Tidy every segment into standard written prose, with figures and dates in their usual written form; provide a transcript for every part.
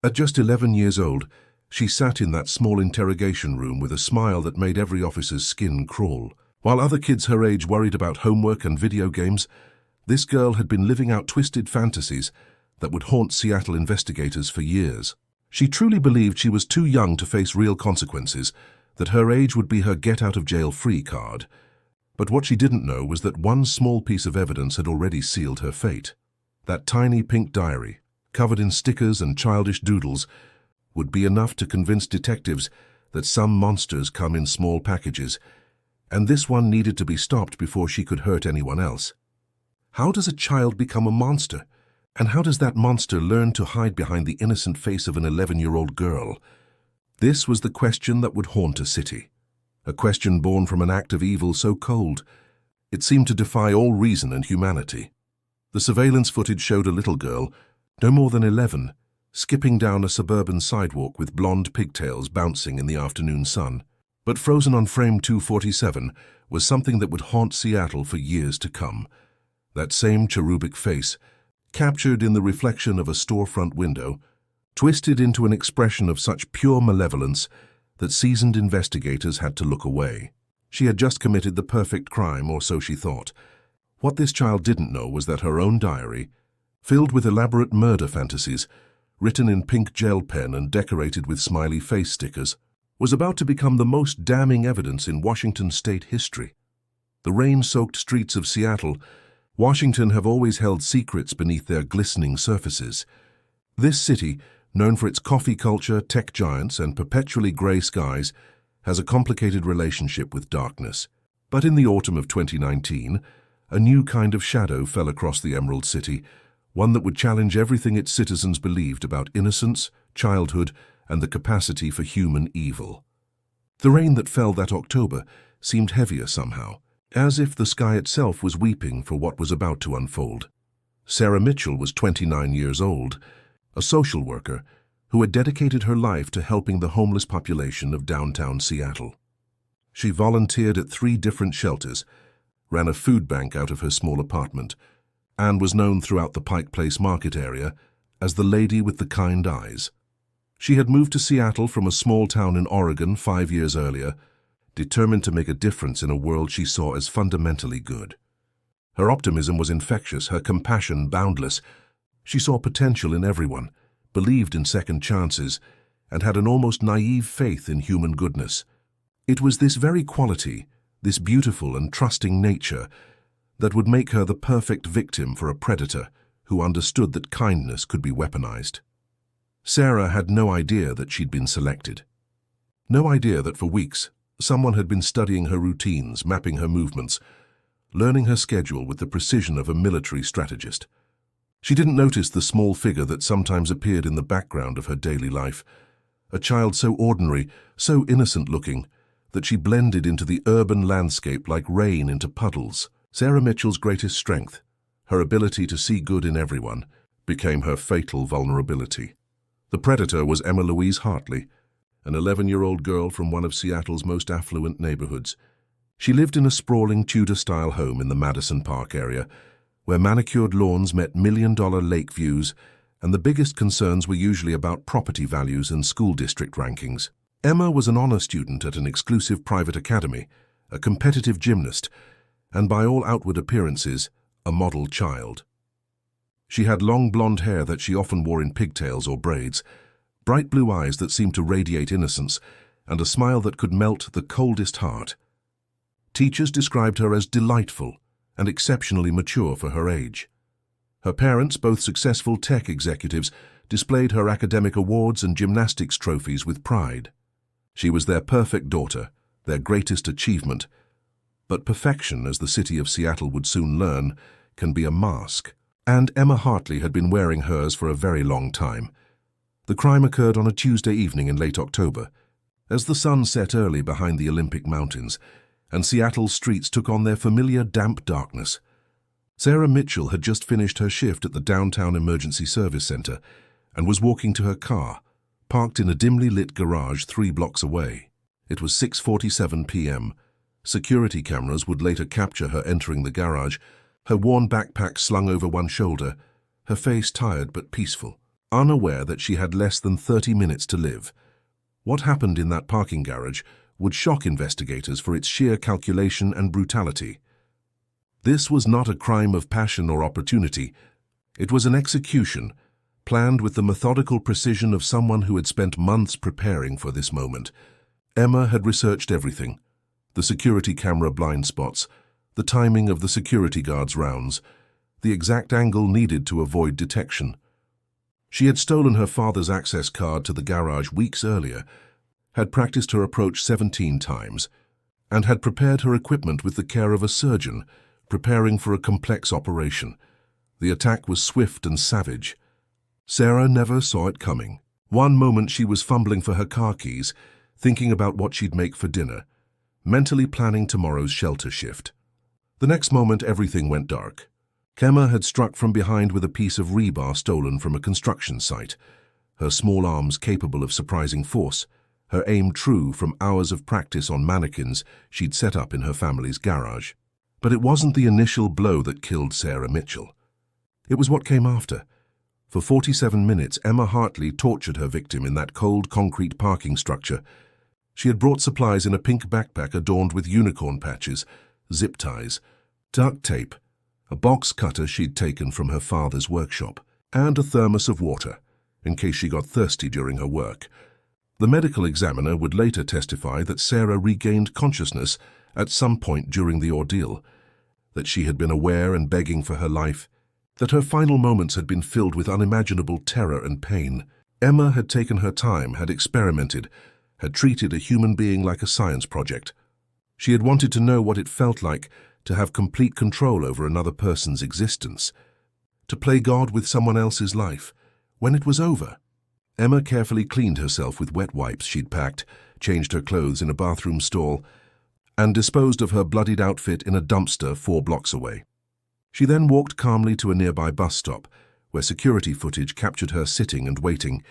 At just 11 years old, she sat in that small interrogation room with a smile that made every officer's skin crawl. While other kids her age worried about homework and video games, this girl had been living out twisted fantasies that would haunt Seattle investigators for years. She truly believed she was too young to face real consequences, that her age would be her get-out-of-jail-free card. But what she didn't know was that one small piece of evidence had already sealed her fate. That tiny pink diary, covered in stickers and childish doodles, would be enough to convince detectives that some monsters come in small packages, and this one needed to be stopped before she could hurt anyone else. How does a child become a monster? And how does that monster learn to hide behind the innocent face of an 11-year-old girl? This was the question that would haunt a city. A question born from an act of evil so cold, it seemed to defy all reason and humanity. The surveillance footage showed a little girl, no more than 11, skipping down a suburban sidewalk with blonde pigtails bouncing in the afternoon sun. But frozen on frame 247 was something that would haunt Seattle for years to come. That same cherubic face, captured in the reflection of a storefront window, twisted into an expression of such pure malevolence that seasoned investigators had to look away. She had just committed the perfect crime, or so she thought. What this child didn't know was that her own diary, filled with elaborate murder fantasies, written in pink gel pen and decorated with smiley face stickers, was about to become the most damning evidence in Washington state history. The rain-soaked streets of Seattle, Washington, have always held secrets beneath their glistening surfaces. This city, known for its coffee culture, tech giants, and perpetually gray skies, has a complicated relationship with darkness. But in the autumn of 2019, a new kind of shadow fell across the Emerald City, one that would challenge everything its citizens believed about innocence, childhood, and the capacity for human evil. The rain that fell that October seemed heavier somehow, as if the sky itself was weeping for what was about to unfold. Sarah Mitchell was 29 years old, a social worker who had dedicated her life to helping the homeless population of downtown Seattle. She volunteered at 3 different shelters, ran a food bank out of her small apartment, and was known throughout the Pike Place market area as the Lady with the Kind Eyes. She had moved to Seattle from a small town in Oregon 5 years earlier, determined to make a difference in a world she saw as fundamentally good. Her optimism was infectious, her compassion boundless. She saw potential in everyone, believed in second chances, and had an almost naive faith in human goodness. It was this very quality, this beautiful and trusting nature, that would make her the perfect victim for a predator who understood that kindness could be weaponized. Sarah had no idea that she'd been selected. No idea that for weeks, someone had been studying her routines, mapping her movements, learning her schedule with the precision of a military strategist. She didn't notice the small figure that sometimes appeared in the background of her daily life, a child so ordinary, so innocent-looking, that she blended into the urban landscape like rain into puddles. Sarah Mitchell's greatest strength, her ability to see good in everyone, became her fatal vulnerability. The predator was Emma Louise Hartley, an 11-year-old girl from one of Seattle's most affluent neighborhoods. She lived in a sprawling Tudor-style home in the Madison Park area, where manicured lawns met million-dollar lake views, and the biggest concerns were usually about property values and school district rankings. Emma was an honor student at an exclusive private academy, a competitive gymnast, and by all outward appearances, a model child. She had long blonde hair that she often wore in pigtails or braids, bright blue eyes that seemed to radiate innocence, and a smile that could melt the coldest heart. Teachers described her as delightful and exceptionally mature for her age. Her parents, both successful tech executives, displayed her academic awards and gymnastics trophies with pride. She was their perfect daughter, their greatest achievement. But perfection, as the city of Seattle would soon learn, can be a mask. And Emma Hartley had been wearing hers for a very long time. The crime occurred on a Tuesday evening in late October, as the sun set early behind the Olympic Mountains, and Seattle's streets took on their familiar damp darkness. Sarah Mitchell had just finished her shift at the Downtown Emergency Service Center and was walking to her car, parked in a dimly lit garage 3 blocks away. It was 6:47 p.m. Security cameras would later capture her entering the garage, her worn backpack slung over one shoulder, her face tired but peaceful. unaware that she had less than 30 minutes to live. What happened in that parking garage would shock investigators for its sheer calculation and brutality. This was not a crime of passion or opportunity. It was an execution, planned with the methodical precision of someone who had spent months preparing for this moment. Emma had researched everything: the security camera blind spots, the timing of the security guard's rounds, the exact angle needed to avoid detection. She had stolen her father's access card to the garage weeks earlier, had practiced her approach 17 times, and had prepared her equipment with the care of a surgeon, preparing for a complex operation. The attack was swift and savage. Sarah never saw it coming. One moment she was fumbling for her car keys, thinking about what she'd make for dinner, mentally planning tomorrow's shelter shift. The next moment everything went dark. Emma had struck from behind with a piece of rebar stolen from a construction site, her small arms capable of surprising force, her aim true from hours of practice on mannequins she'd set up in her family's garage. But it wasn't the initial blow that killed Sarah Mitchell. It was what came after. For 47 minutes, Emma Hartley tortured her victim in that cold concrete parking structure. She had brought supplies in a pink backpack adorned with unicorn patches, zip ties, duct tape, a box cutter she'd taken from her father's workshop, and a thermos of water, in case she got thirsty during her work. The medical examiner would later testify that Sarah regained consciousness at some point during the ordeal, that she had been aware and begging for her life, that her final moments had been filled with unimaginable terror and pain. Emma had taken her time, had experimented, had treated a human being like a science project. She had wanted to know what it felt like to have complete control over another person's existence, to play God with someone else's life, when it was over. Emma carefully cleaned herself with wet wipes she'd packed, changed her clothes in a bathroom stall, and disposed of her bloodied outfit in a dumpster 4 blocks away. She then walked calmly to a nearby bus stop, where security footage captured her sitting and waiting,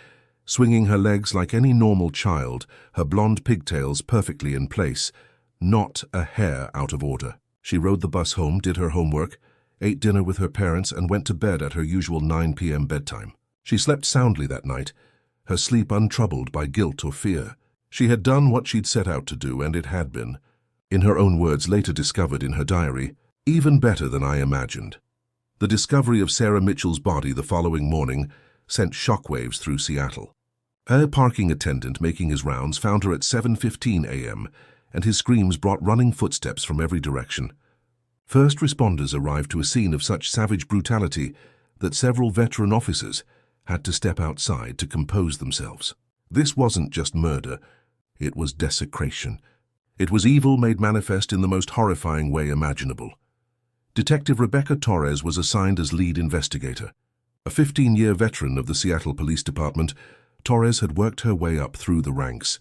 swinging her legs like any normal child, her blonde pigtails perfectly in place, not a hair out of order. She rode the bus home, did her homework, ate dinner with her parents, and went to bed at her usual 9 p.m. bedtime. She slept soundly that night, her sleep untroubled by guilt or fear. She had done what she'd set out to do, and it had been, in her own words later discovered in her diary, even better than I imagined. The discovery of Sarah Mitchell's body the following morning sent shockwaves through Seattle. A parking attendant making his rounds found her at 7:15 a.m., and his screams brought running footsteps from every direction. First responders arrived to a scene of such savage brutality that several veteran officers had to step outside to compose themselves. This wasn't just murder, it was desecration. It was evil made manifest in the most horrifying way imaginable. Detective Rebecca Torres was assigned as lead investigator. A 15-year veteran of the Seattle Police Department, Torres had worked her way up through the ranks,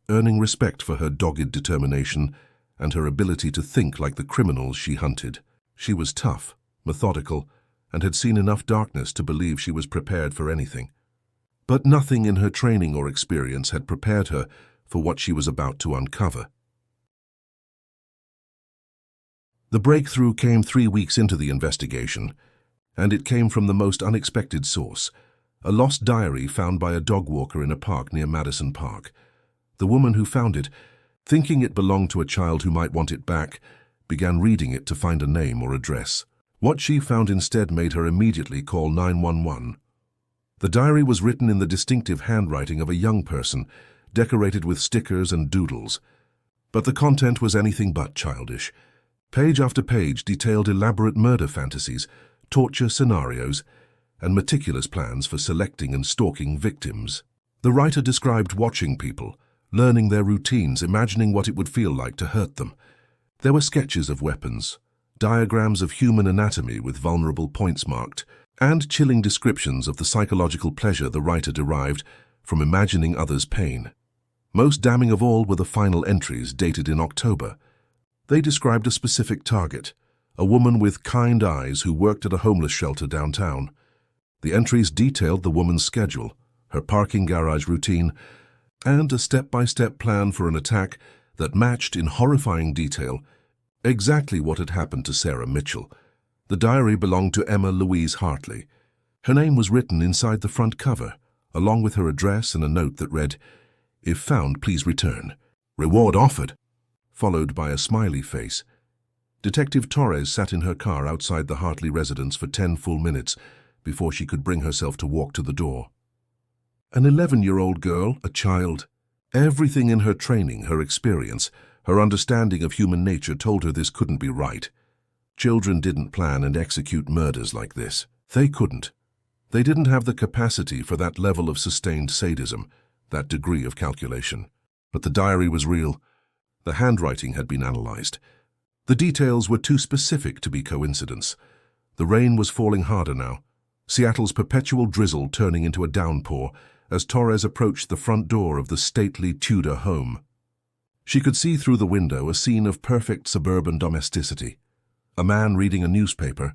earning respect for her dogged determination and her ability to think like the criminals she hunted. She was tough, methodical, and had seen enough darkness to believe she was prepared for anything. But nothing in her training or experience had prepared her for what she was about to uncover. The breakthrough came 3 weeks into the investigation, and it came from the most unexpected source: a lost diary found by a dog walker in a park near Madison Park. The woman who found it, thinking it belonged to a child who might want it back, began reading it to find a name or address. What she found instead made her immediately call 911. The diary was written in the distinctive handwriting of a young person, decorated with stickers and doodles. But the content was anything but childish. Page after page detailed elaborate murder fantasies, torture scenarios, and meticulous plans for selecting and stalking victims. The writer described watching people, learning their routines, imagining what it would feel like to hurt them. There were sketches of weapons, diagrams of human anatomy with vulnerable points marked, and chilling descriptions of the psychological pleasure the writer derived from imagining others' pain. Most damning of all were the final entries dated in October. They described a specific target, a woman with kind eyes who worked at a homeless shelter downtown. The entries detailed the woman's schedule, her parking garage routine, and a step-by-step plan for an attack that matched in horrifying detail exactly what had happened to Sarah Mitchell. The diary belonged to Emma Louise Hartley, Her name was written inside the front cover, along with her address and a note that read, "If found, please return. Reward offered," followed by a smiley face. Detective Torres sat in her car outside the Hartley residence for 10 full minutes before she could bring herself to walk to the door. An 11-year-old girl, a child. Everything in her training, her experience, her understanding of human nature told her this couldn't be right. Children didn't plan and execute murders like this. They couldn't. They didn't have the capacity for that level of sustained sadism, that degree of calculation. But the diary was real. The handwriting had been analyzed. The details were too specific to be coincidence. The rain was falling harder now, Seattle's perpetual drizzle turning into a downpour as Torres approached the front door of the stately Tudor home. She could see through the window a scene of perfect suburban domesticity. A man reading a newspaper,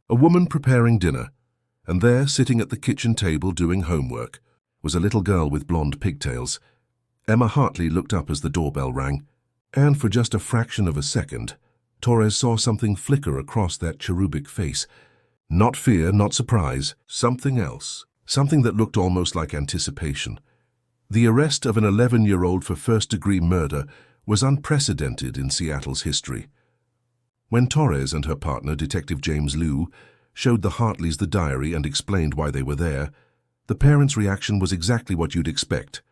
a woman preparing dinner, and there, sitting at the kitchen table doing homework, was a little girl with blonde pigtails. Emma Hartley looked up as the doorbell rang, and for just a fraction of a second, Torres saw something flicker across that cherubic face. Not fear, not surprise, something else, something that looked almost like anticipation. The arrest of an 11-year-old for first-degree murder was unprecedented in Seattle's history. When Torres and her partner, Detective James Liu, showed the Hartleys the diary and explained why they were there, the parents' reaction was exactly what you'd expect.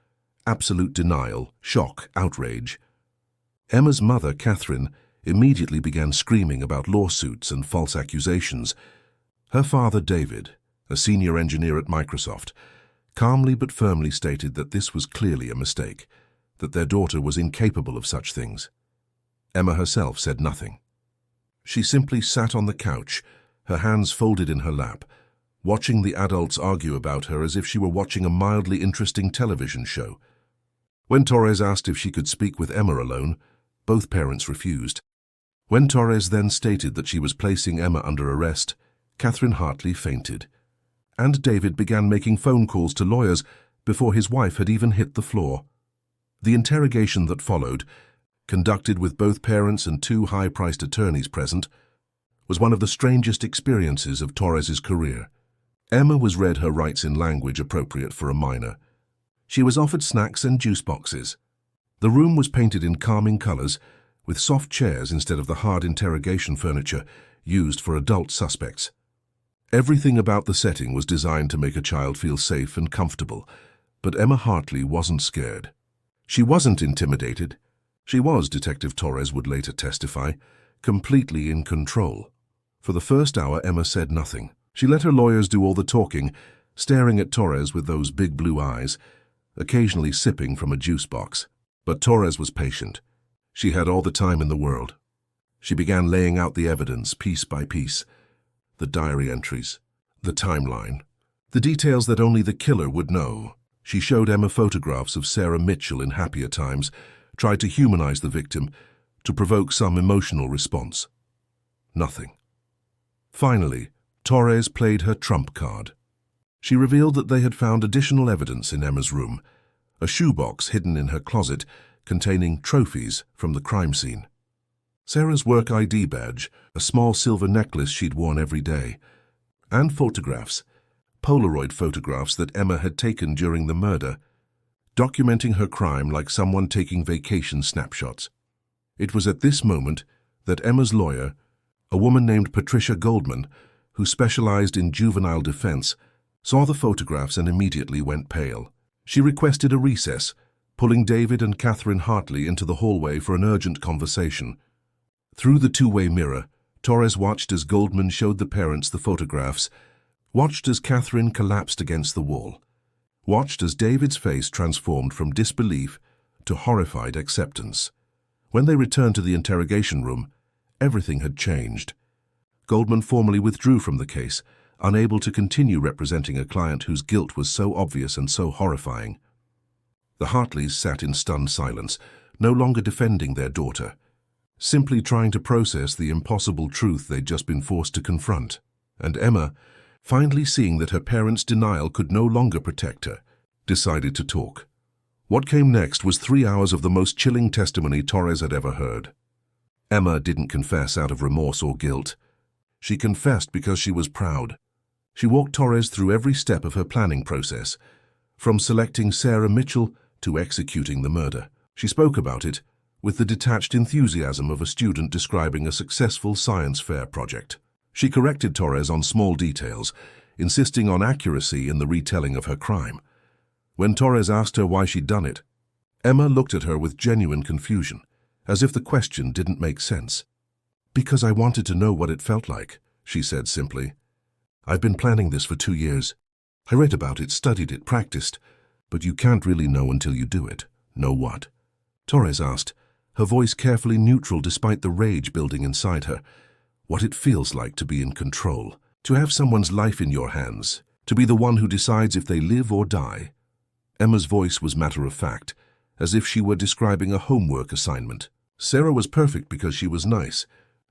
Absolute denial, shock, outrage. Emma's mother, Catherine, immediately began screaming about lawsuits and false accusations. Her father, David, a senior engineer at Microsoft, calmly but firmly stated that this was clearly a mistake, that their daughter was incapable of such things. Emma herself said nothing. She simply sat on the couch, her hands folded in her lap, watching the adults argue about her as if she were watching a mildly interesting television show. When Torres asked if she could speak with Emma alone, both parents refused. When Torres then stated that she was placing Emma under arrest, Catherine Hartley fainted, and David began making phone calls to lawyers before his wife had even hit the floor. The interrogation that followed, conducted with both parents and 2 high-priced attorneys present, was one of the strangest experiences of Torres's career. Emma was read her rights in language appropriate for a minor. She was offered snacks and juice boxes. The room was painted in calming colors, with soft chairs instead of the hard interrogation furniture used for adult suspects. Everything about the setting was designed to make a child feel safe and comfortable, but Emma Hartley wasn't scared. She wasn't intimidated. She was, Detective Torres would later testify, completely in control. For the first hour, Emma said nothing. She let her lawyers do all the talking, staring at Torres with those big blue eyes, occasionally sipping from a juice box. But Torres was patient. She had all the time in the world. She began laying out the evidence piece by piece, the diary entries, the timeline, the details that only the killer would know. She showed Emma photographs of Sarah Mitchell in happier times, tried to humanize the victim, to provoke some emotional response. Nothing. Finally, Torres played her trump card. She revealed that they had found additional evidence in Emma's room, a shoebox hidden in her closet containing trophies from the crime scene. Sarah's work ID badge, a small silver necklace she'd worn every day, and photographs, Polaroid photographs that Emma had taken during the murder, documenting her crime like someone taking vacation snapshots. It was at this moment that Emma's lawyer, a woman named Patricia Goldman, who specialized in juvenile defense, saw the photographs and immediately went pale. She requested a recess, pulling David and Catherine Hartley into the hallway for an urgent conversation. Through the two-way mirror, Torres watched as Goldman showed the parents the photographs, watched as Catherine collapsed against the wall, watched as David's face transformed from disbelief to horrified acceptance. When they returned to the interrogation room, everything had changed. Goldman formally withdrew from the case, unable to continue representing a client whose guilt was so obvious and so horrifying. The Hartleys sat in stunned silence, no longer defending their daughter, simply trying to process the impossible truth they'd just been forced to confront. And Emma, finally seeing that her parents' denial could no longer protect her, decided to talk. What came next was 3 hours of the most chilling testimony Torres had ever heard. Emma didn't confess out of remorse or guilt. She confessed because she was proud. She walked Torres through every step of her planning process, from selecting Sarah Mitchell to executing the murder. She spoke about it with the detached enthusiasm of a student describing a successful science fair project. She corrected Torres on small details, insisting on accuracy in the retelling of her crime. When Torres asked her why she'd done it, Emma looked at her with genuine confusion, as if the question didn't make sense. "Because I wanted to know what it felt like," she said simply. "I've been planning this for 2 years. I read about it, studied it, practiced, but you can't really know until you do it." "Know what?" Torres asked, her voice carefully neutral despite the rage building inside her. "What it feels like to be in control, to have someone's life in your hands, to be the one who decides if they live or die." Emma's voice was matter-of-fact, as if she were describing a homework assignment. Sarah was perfect because she was nice.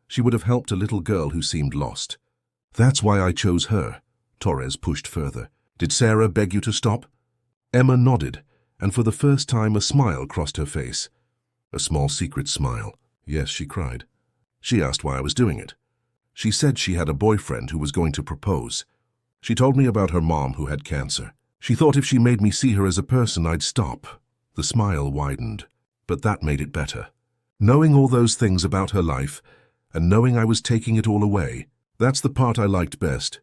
She would have helped a little girl who seemed lost. "That's why I chose her," Torres pushed further. "Did Sarah beg you to stop?" Emma nodded, and for the first time a smile crossed her face. A small secret smile. "Yes," she cried. "She asked why I was doing it. She said she had a boyfriend who was going to propose. She told me about her mom who had cancer. She thought if she made me see her as a person, I'd stop." The smile widened, but that made it better. "Knowing all those things about her life, and knowing I was taking it all away, that's the part I liked best."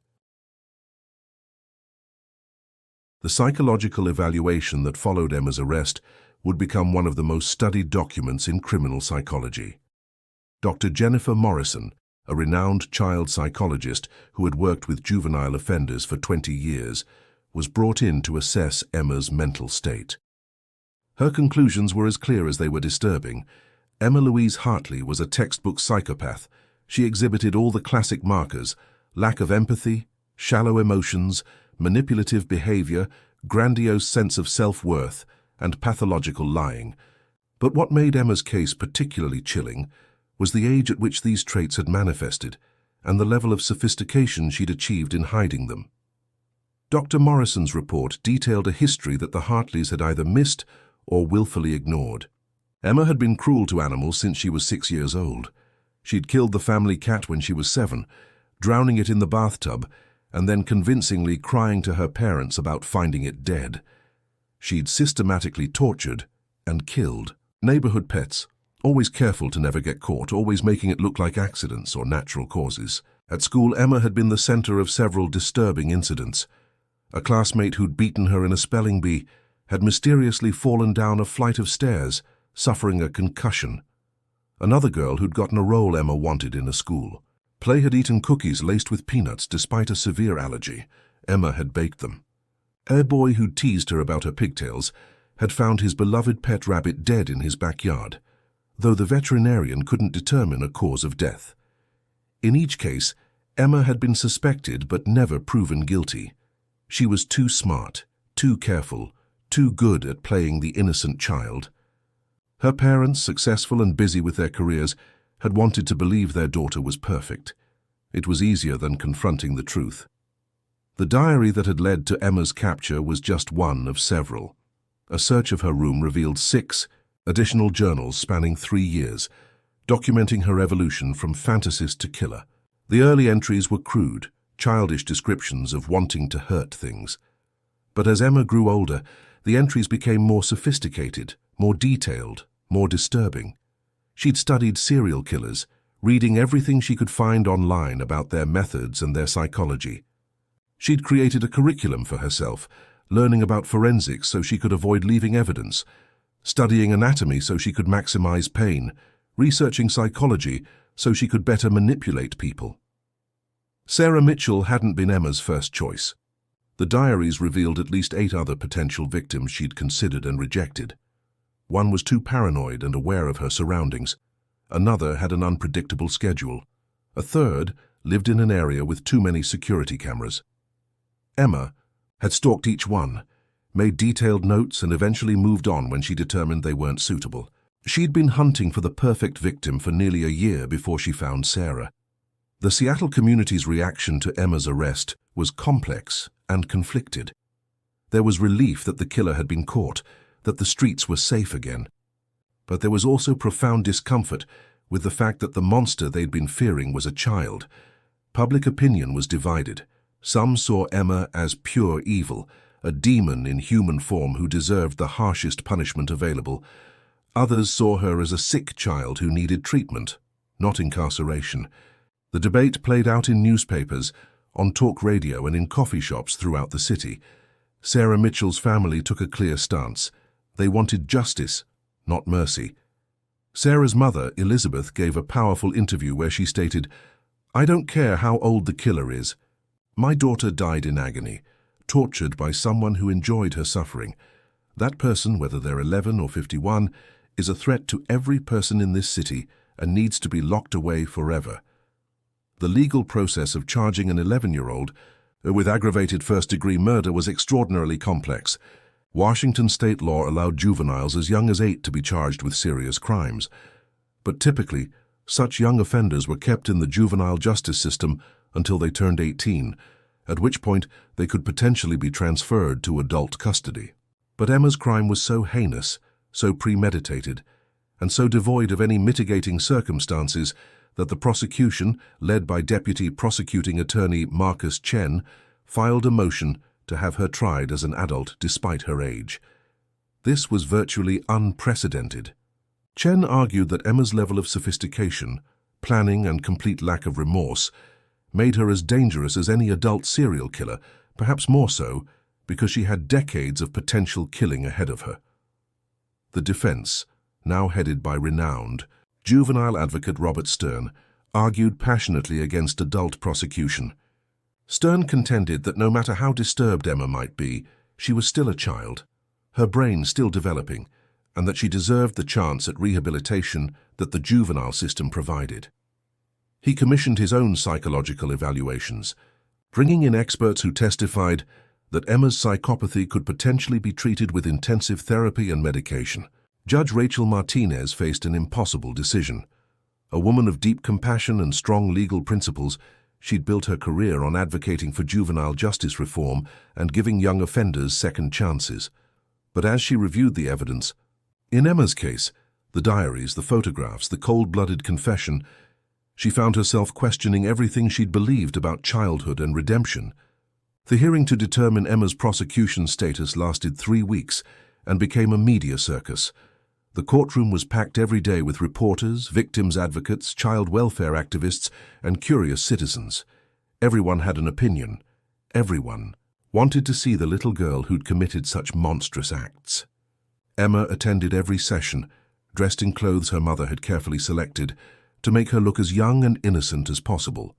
The psychological evaluation that followed Emma's arrest would become one of the most studied documents in criminal psychology. Dr. Jennifer Morrison, a renowned child psychologist who had worked with juvenile offenders for 20 years, was brought in to assess Emma's mental state. Her conclusions were as clear as they were disturbing. Emma Louise Hartley was a textbook psychopath. She exhibited all the classic markers: lack of empathy, shallow emotions, manipulative behavior, grandiose sense of self-worth, and pathological lying. But what made Emma's case particularly chilling was the age at which these traits had manifested and the level of sophistication she'd achieved in hiding them. Dr. Morrison's report detailed a history that the Hartleys had either missed or willfully ignored. Emma had been cruel to animals since she was 6 years old. She'd killed the family cat when she was 7, drowning it in the bathtub, and then convincingly crying to her parents about finding it dead. She'd systematically tortured and killed neighborhood pets, always careful to never get caught, always making it look like accidents or natural causes. At school, Emma had been the center of several disturbing incidents. A classmate who'd beaten her in a spelling bee had mysteriously fallen down a flight of stairs, suffering a concussion. Another girl who'd gotten a role Emma wanted in a school. Play had eaten cookies laced with peanuts despite a severe allergy. Emma had baked them. A boy who'd teased her about her pigtails had found his beloved pet rabbit dead in his backyard, though the veterinarian couldn't determine a cause of death. In each case, Emma had been suspected but never proven guilty. She was too smart, too careful, too good at playing the innocent child. Her parents, successful and busy with their careers, had wanted to believe their daughter was perfect. It was easier than confronting the truth. The diary that had led to Emma's capture was just one of several. A search of her room revealed 6 additional journals spanning 3 years, documenting her evolution from fantasist to killer. The early entries were crude, childish descriptions of wanting to hurt things. But as Emma grew older, the entries became more sophisticated, more detailed, more disturbing. She'd studied serial killers, reading everything she could find online about their methods and their psychology. She'd created a curriculum for herself, learning about forensics so she could avoid leaving evidence, studying anatomy so she could maximize pain, researching psychology so she could better manipulate people. Sarah Mitchell hadn't been Emma's first choice. The diaries revealed at least 8 other potential victims she'd considered and rejected. One was too paranoid and aware of her surroundings. Another had an unpredictable schedule. A third lived in an area with too many security cameras. Emma had stalked each one, made detailed notes, and eventually moved on when she determined they weren't suitable. She'd been hunting for the perfect victim for nearly a year before she found Sarah. The Seattle community's reaction to Emma's arrest was complex and conflicted. There was relief that the killer had been caught, that the streets were safe again. But there was also profound discomfort with the fact that the monster they'd been fearing was a child. Public opinion was divided. Some saw Emma as pure evil, a demon in human form who deserved the harshest punishment available. Others saw her as a sick child who needed treatment, not incarceration. The debate played out in newspapers, on talk radio and in coffee shops throughout the city. Sarah Mitchell's family took a clear stance. They wanted justice, not mercy. Sarah's mother, Elizabeth, gave a powerful interview where she stated, "I don't care how old the killer is. My daughter died in agony, tortured by someone who enjoyed her suffering. That person, whether they're 11 or 51, is a threat to every person in this city and needs to be locked away forever." The legal process of charging an 11-year-old with aggravated first-degree murder was extraordinarily complex. Washington state law allowed juveniles as young as 8 to be charged with serious crimes. But typically, such young offenders were kept in the juvenile justice system until they turned 18, at which point they could potentially be transferred to adult custody. But Emma's crime was so heinous, so premeditated, and so devoid of any mitigating circumstances that the prosecution, led by Deputy Prosecuting Attorney Marcus Chen, filed a motion to have her tried as an adult despite her age. This was virtually unprecedented. Chen argued that Emma's level of sophistication, planning, and complete lack of remorse made her as dangerous as any adult serial killer, perhaps more so because she had decades of potential killing ahead of her. The defense, now headed by renowned juvenile advocate Robert Stern, argued passionately against adult prosecution. Stern contended that no matter how disturbed Emma might be, she was still a child, her brain still developing, and that she deserved the chance at rehabilitation that the juvenile system provided. He commissioned his own psychological evaluations, bringing in experts who testified that Emma's psychopathy could potentially be treated with intensive therapy and medication. Judge Rachel Martinez faced an impossible decision. A woman of deep compassion and strong legal principles, she'd built her career on advocating for juvenile justice reform and giving young offenders second chances. But as she reviewed the evidence, in Emma's case, the diaries, the photographs, the cold-blooded confession, she found herself questioning everything she'd believed about childhood and redemption. The hearing to determine Emma's prosecution status lasted 3 weeks and became a media circus. The courtroom was packed every day with reporters, victims' advocates, child welfare activists, and curious citizens. Everyone had an opinion. Everyone wanted to see the little girl who'd committed such monstrous acts. Emma attended every session, dressed in clothes her mother had carefully selected, to make her look as young and innocent as possible.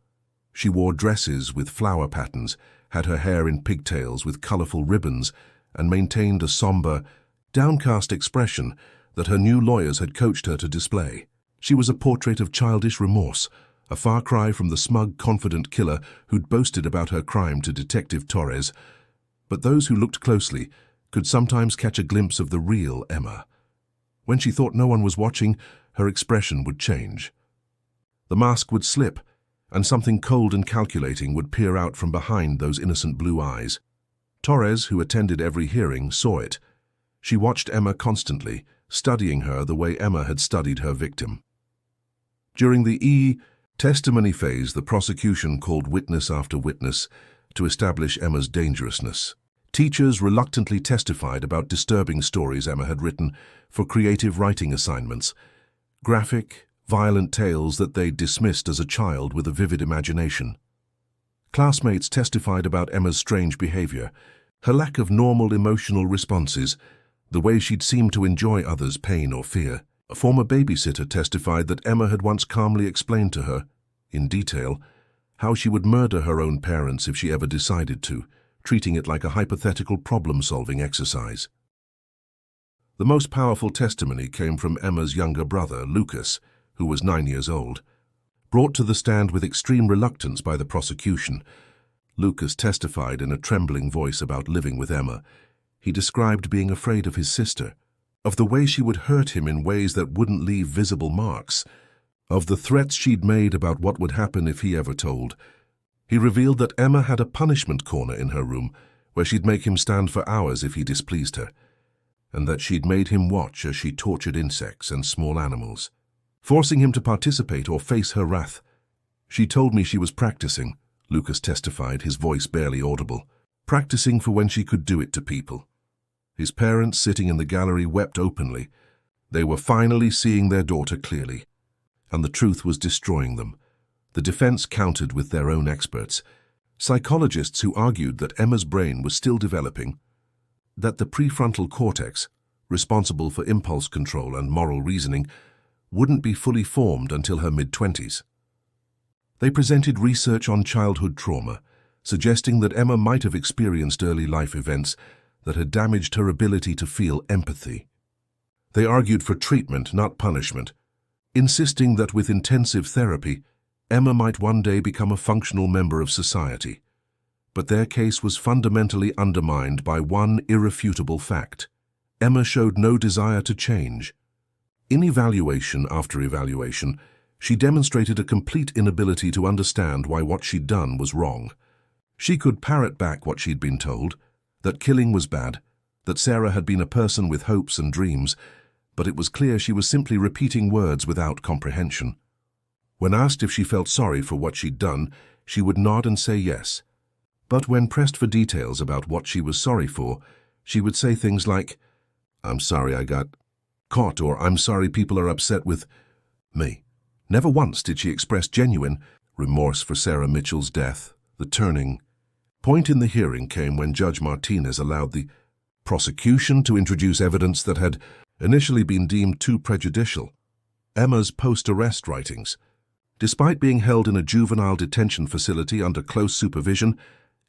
She wore dresses with flower patterns, had her hair in pigtails with colorful ribbons, and maintained a somber, downcast expression that her new lawyers had coached her to display. She was a portrait of childish remorse, a far cry from the smug, confident killer who'd boasted about her crime to Detective Torres. But those who looked closely could sometimes catch a glimpse of the real Emma. When she thought no one was watching, her expression would change. The mask would slip, and something cold and calculating would peer out from behind those innocent blue eyes. Torres, who attended every hearing, saw it. She watched Emma constantly, studying her the way Emma had studied her victim. During the testimony phase, the prosecution called witness after witness to establish Emma's dangerousness. Teachers reluctantly testified about disturbing stories Emma had written for creative writing assignments, graphic, violent tales that they dismissed as a child with a vivid imagination. Classmates testified about Emma's strange behavior, her lack of normal emotional responses, the way she'd seemed to enjoy others' pain or fear. A former babysitter testified that Emma had once calmly explained to her, in detail, how she would murder her own parents if she ever decided to, treating it like a hypothetical problem-solving exercise. The most powerful testimony came from Emma's younger brother, Lucas, who was 9 years old. Brought to the stand with extreme reluctance by the prosecution, Lucas testified in a trembling voice about living with Emma. He described being afraid of his sister, of the way she would hurt him in ways that wouldn't leave visible marks, of the threats she'd made about what would happen if he ever told. He revealed that Emma had a punishment corner in her room where she'd make him stand for hours if he displeased her, and that she'd made him watch as she tortured insects and small animals, forcing him to participate or face her wrath. She told me she was practicing, Lucas testified, his voice barely audible, practicing for when she could do it to people. His parents, sitting in the gallery, wept openly. They were finally seeing their daughter clearly, and the truth was destroying them. The defense countered with their own experts, psychologists who argued that Emma's brain was still developing, that the prefrontal cortex, responsible for impulse control and moral reasoning, wouldn't be fully formed until her mid-20s. They presented research on childhood trauma, suggesting that Emma might have experienced early life events that had damaged her ability to feel empathy. They argued for treatment, not punishment, insisting that with intensive therapy, Emma might one day become a functional member of society. But their case was fundamentally undermined by one irrefutable fact. Emma showed no desire to change. In evaluation after evaluation, she demonstrated a complete inability to understand why what she'd done was wrong. She could parrot back what she'd been told, that killing was bad, that Sarah had been a person with hopes and dreams, but it was clear she was simply repeating words without comprehension. When asked if she felt sorry for what she'd done, she would nod and say yes. But when pressed for details about what she was sorry for, she would say things like, "I'm sorry I got caught," or "I'm sorry people are upset with me." Never once did she express genuine remorse for Sarah Mitchell's death. The turning point in the hearing came when Judge Martinez allowed the prosecution to introduce evidence that had initially been deemed too prejudicial. Emma's post-arrest writings. Despite being held in a juvenile detention facility under close supervision,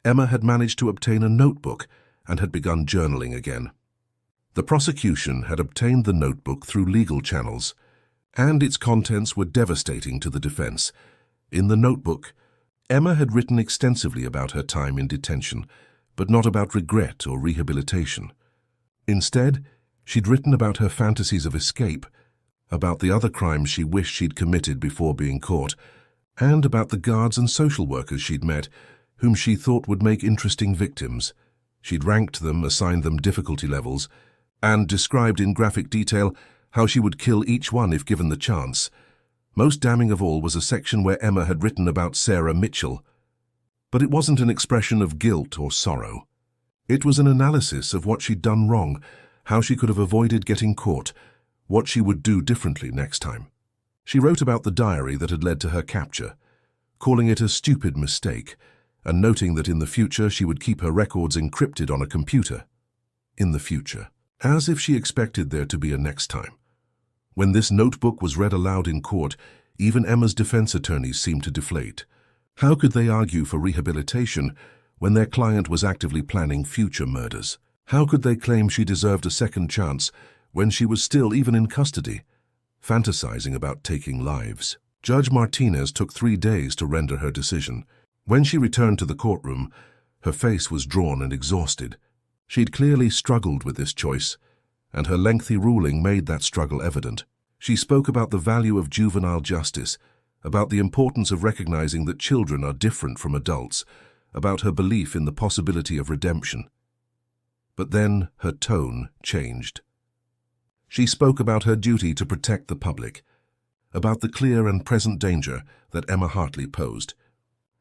Emma had managed to obtain a notebook and had begun journaling again. The prosecution had obtained the notebook through legal channels, and its contents were devastating to the defense. In the notebook, Emma had written extensively about her time in detention, but not about regret or rehabilitation. Instead, she'd written about her fantasies of escape, about the other crimes she wished she'd committed before being caught, and about the guards and social workers she'd met, whom she thought would make interesting victims. She'd ranked them, assigned them difficulty levels, and described in graphic detail how she would kill each one if given the chance. Most damning of all was a section where Emma had written about Sarah Mitchell. But it wasn't an expression of guilt or sorrow. It was an analysis of what she'd done wrong, how she could have avoided getting caught, what she would do differently next time. She wrote about the diary that had led to her capture, calling it a stupid mistake, and noting that in the future she would keep her records encrypted on a computer. In the future, as if she expected there to be a next time. When this notebook was read aloud in court, even Emma's defense attorneys seemed to deflate. How could they argue for rehabilitation when their client was actively planning future murders? How could they claim she deserved a second chance when she was still even in custody, fantasizing about taking lives? Judge Martinez took 3 days to render her decision. When she returned to the courtroom, her face was drawn and exhausted. She'd clearly struggled with this choice, and her lengthy ruling made that struggle evident. She spoke about the value of juvenile justice, about the importance of recognizing that children are different from adults, about her belief in the possibility of redemption. But then her tone changed. She spoke about her duty to protect the public, about the clear and present danger that Emma Hartley posed,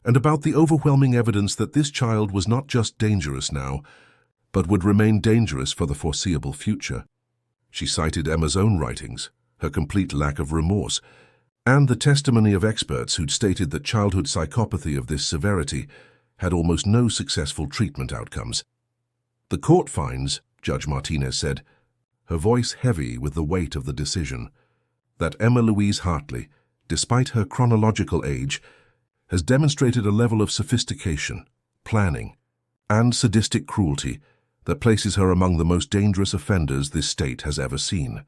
and about the overwhelming evidence that this child was not just dangerous now, but would remain dangerous for the foreseeable future. She cited Emma's own writings, her complete lack of remorse, and the testimony of experts who'd stated that childhood psychopathy of this severity had almost no successful treatment outcomes. The court finds, Judge Martinez said, her voice heavy with the weight of the decision, that Emma Louise Hartley, despite her chronological age, has demonstrated a level of sophistication, planning, and sadistic cruelty that places her among the most dangerous offenders this state has ever seen.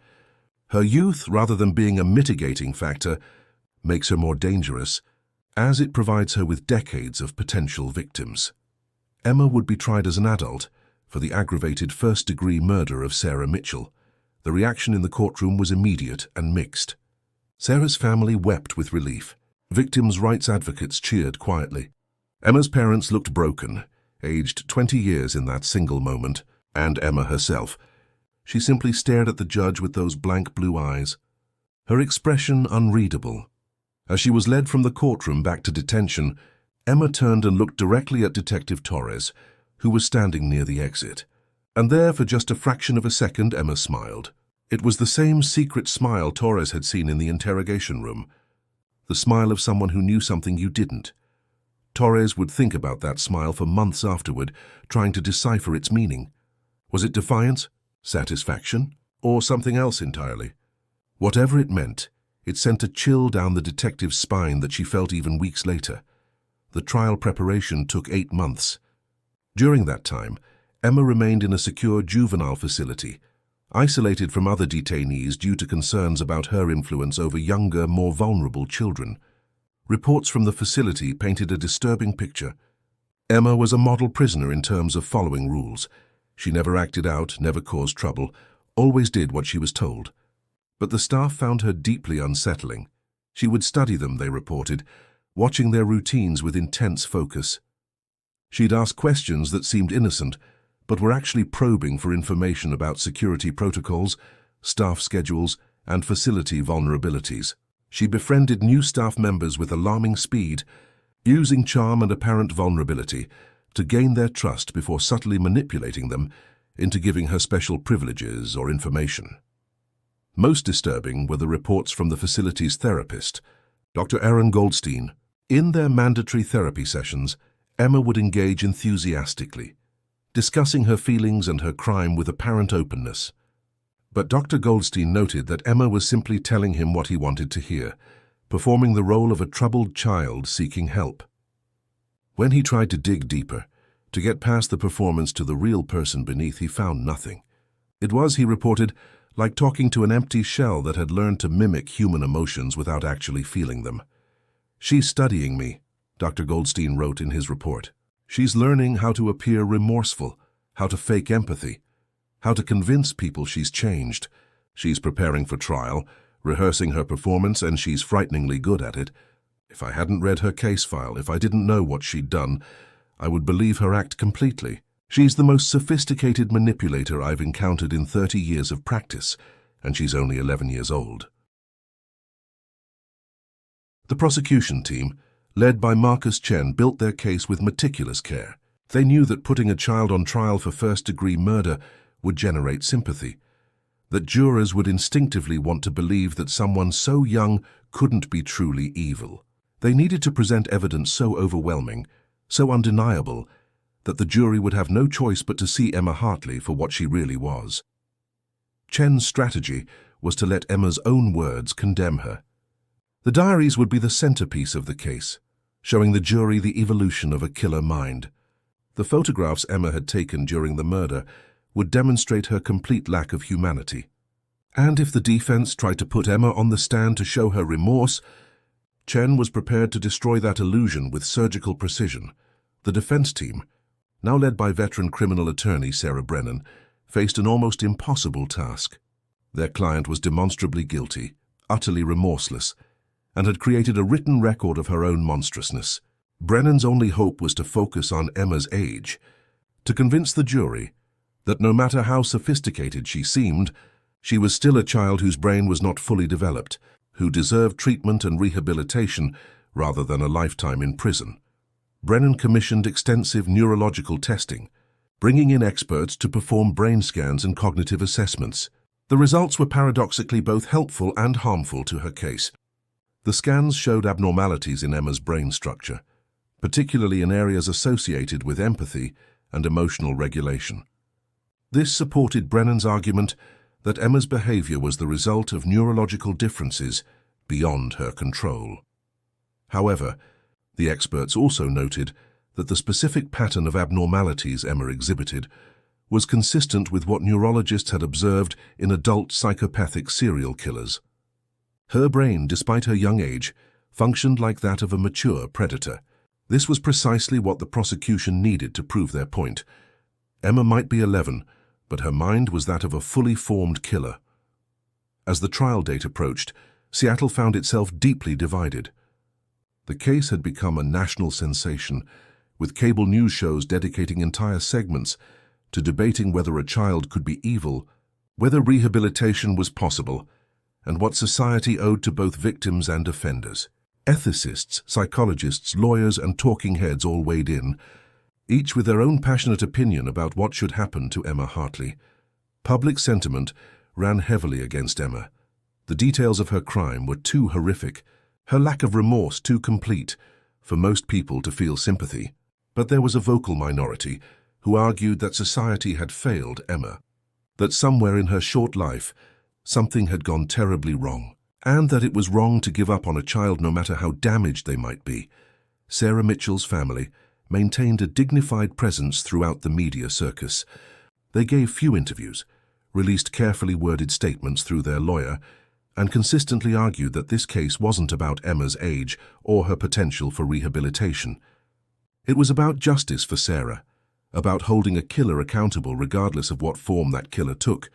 Her youth, rather than being a mitigating factor, makes her more dangerous, as it provides her with decades of potential victims. Emma would be tried as an adult for the aggravated first-degree murder of Sarah Mitchell. The reaction in the courtroom was immediate and mixed. Sarah's family wept with relief. Victims' rights advocates cheered quietly. Emma's parents looked broken, aged 20 years in that single moment, and Emma herself. She simply stared at the judge with those blank blue eyes, her expression unreadable. As she was led from the courtroom back to detention, Emma turned and looked directly at Detective Torres, who was standing near the exit. And there, for just a fraction of a second, Emma smiled. It was the same secret smile Torres had seen in the interrogation room. The smile of someone who knew something you didn't. Torres would think about that smile for months afterward, trying to decipher its meaning. Was it defiance, satisfaction, or something else entirely? Whatever it meant, it sent a chill down the detective's spine that she felt even weeks later. The trial preparation took 8 months. During that time, Emma remained in a secure juvenile facility, isolated from other detainees due to concerns about her influence over younger, more vulnerable children. Reports from the facility painted a disturbing picture. Emma was a model prisoner in terms of following rules. She never acted out, never caused trouble, always did what she was told. But the staff found her deeply unsettling. She would study them, they reported, watching their routines with intense focus. She'd ask questions that seemed innocent, but were actually probing for information about security protocols, staff schedules, and facility vulnerabilities. She befriended new staff members with alarming speed, using charm and apparent vulnerability to gain their trust before subtly manipulating them into giving her special privileges or information. Most disturbing were the reports from the facility's therapist, Dr. Aaron Goldstein. In their mandatory therapy sessions, Emma would engage enthusiastically, discussing her feelings and her crime with apparent openness. But Dr. Goldstein noted that Emma was simply telling him what he wanted to hear, performing the role of a troubled child seeking help. When he tried to dig deeper, to get past the performance to the real person beneath, he found nothing. It was, he reported, like talking to an empty shell that had learned to mimic human emotions without actually feeling them. "She's studying me," Dr. Goldstein wrote in his report. "She's learning how to appear remorseful, how to fake empathy, how to convince people she's changed. She's preparing for trial, rehearsing her performance, and she's frighteningly good at it. If I hadn't read her case file, if I didn't know what she'd done, I would believe her act completely. She's the most sophisticated manipulator I've encountered in 30 years of practice, and she's only 11 years old." The prosecution team, led by Marcus Chen, built their case with meticulous care. They knew that putting a child on trial for first-degree murder would generate sympathy, that jurors would instinctively want to believe that someone so young couldn't be truly evil. They needed to present evidence so overwhelming, so undeniable, that the jury would have no choice but to see Emma Hartley for what she really was. Chen's strategy was to let Emma's own words condemn her. The diaries would be the centerpiece of the case, showing the jury the evolution of a killer mind. The photographs Emma had taken during the murder would demonstrate her complete lack of humanity. And if the defense tried to put Emma on the stand to show her remorse, Chen was prepared to destroy that illusion with surgical precision. The defense team, now led by veteran criminal attorney Sarah Brennan, faced an almost impossible task. Their client was demonstrably guilty, utterly remorseless, and had created a written record of her own monstrousness. Brennan's only hope was to focus on Emma's age, to convince the jury that no matter how sophisticated she seemed, she was still a child whose brain was not fully developed, who deserved treatment and rehabilitation rather than a lifetime in prison. Brennan commissioned extensive neurological testing, bringing in experts to perform brain scans and cognitive assessments. The results were paradoxically both helpful and harmful to her case. The scans showed abnormalities in Emma's brain structure, particularly in areas associated with empathy and emotional regulation. This supported Brennan's argument that Emma's behavior was the result of neurological differences beyond her control. However, the experts also noted that the specific pattern of abnormalities Emma exhibited was consistent with what neurologists had observed in adult psychopathic serial killers. Her brain, despite her young age, functioned like that of a mature predator. This was precisely what the prosecution needed to prove their point. Emma might be 11, but her mind was that of a fully formed killer. As the trial date approached, Seattle found itself deeply divided. The case had become a national sensation, with cable news shows dedicating entire segments to debating whether a child could be evil, whether rehabilitation was possible, and what society owed to both victims and offenders. Ethicists, psychologists, lawyers, and talking heads all weighed in, each with their own passionate opinion about what should happen to Emma Hartley. Public sentiment ran heavily against Emma. The details of her crime were too horrific, her lack of remorse too complete for most people to feel sympathy. But there was a vocal minority who argued that society had failed Emma, that somewhere in her short life something had gone terribly wrong, and that it was wrong to give up on a child no matter how damaged they might be. Sarah Mitchell's family maintained a dignified presence throughout the media circus. They gave few interviews, released carefully worded statements through their lawyer, and consistently argued that this case wasn't about Emma's age or her potential for rehabilitation. It was about justice for Sarah, about holding a killer accountable regardless of what form that killer took.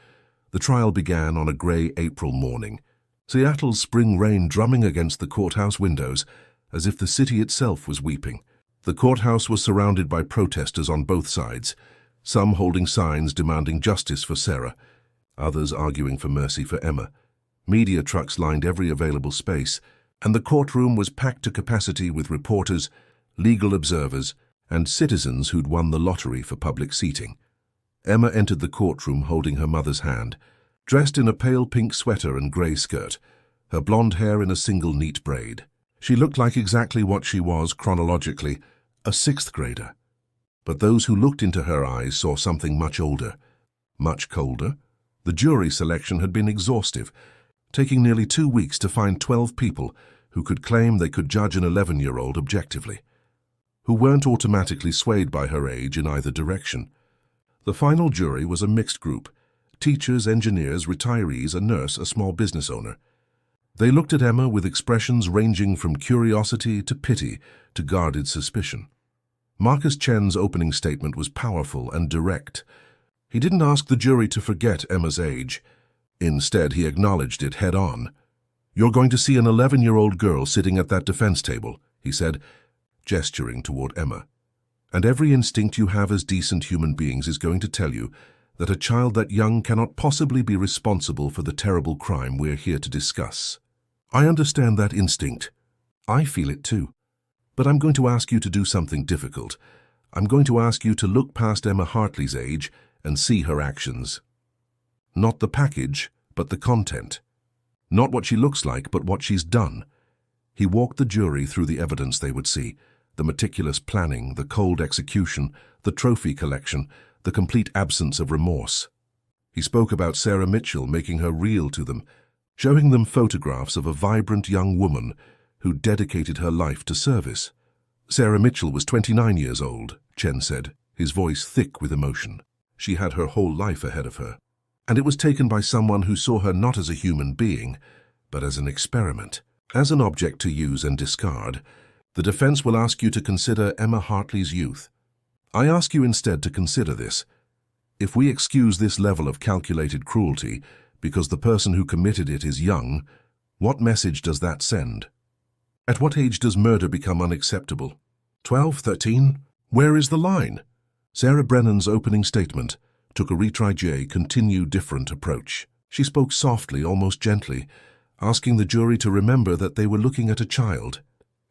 The trial began on a grey April morning, Seattle's spring rain drumming against the courthouse windows as if the city itself was weeping. The courthouse was surrounded by protesters on both sides, some holding signs demanding justice for Sarah, others arguing for mercy for Emma. Media trucks lined every available space, and the courtroom was packed to capacity with reporters, legal observers, and citizens who'd won the lottery for public seating. Emma entered the courtroom holding her mother's hand, dressed in a pale pink sweater and grey skirt, her blonde hair in a single neat braid. She looked like exactly what she was chronologically, a sixth grader. But those who looked into her eyes saw something much older, much colder. The jury selection had been exhaustive, taking nearly 2 weeks to find 12 people who could claim they could judge an 11-year-old objectively, who weren't automatically swayed by her age in either direction. The final jury was a mixed group: teachers, engineers, retirees, a nurse, a small business owner. They looked at Emma with expressions ranging from curiosity to pity to guarded suspicion. Marcus Chen's opening statement was powerful and direct. He didn't ask the jury to forget Emma's age. Instead, he acknowledged it head-on. "You're going to see an 11-year-old girl sitting at that defense table," he said, gesturing toward Emma. "And every instinct you have as decent human beings is going to tell you that a child that young cannot possibly be responsible for the terrible crime we're here to discuss. I understand that instinct. I feel it too. But I'm going to ask you to do something difficult. I'm going to ask you to look past Emma Hartley's age and see her actions. Not the package, but the content. Not what she looks like, but what she's done." He walked the jury through the evidence they would see: the meticulous planning, the cold execution, the trophy collection, the complete absence of remorse. He spoke about Sarah Mitchell, making her real to them, showing them photographs of a vibrant young woman who dedicated her life to service. Sarah Mitchell was 29 years old, Chen said, his voice thick with emotion. She had her whole life ahead of her, and it was taken by someone who saw her not as a human being, but as an experiment, as an object to use and discard. The defense will ask you to consider Emma Hartley's youth. I ask you instead to consider this. If we excuse this level of calculated cruelty because the person who committed it is young, what message does that send? At what age does murder become unacceptable? 12, 13? Where is the line? Sarah Brennan's opening statement took a retry continued different approach. She spoke softly, almost gently, asking the jury to remember that they were looking at a child.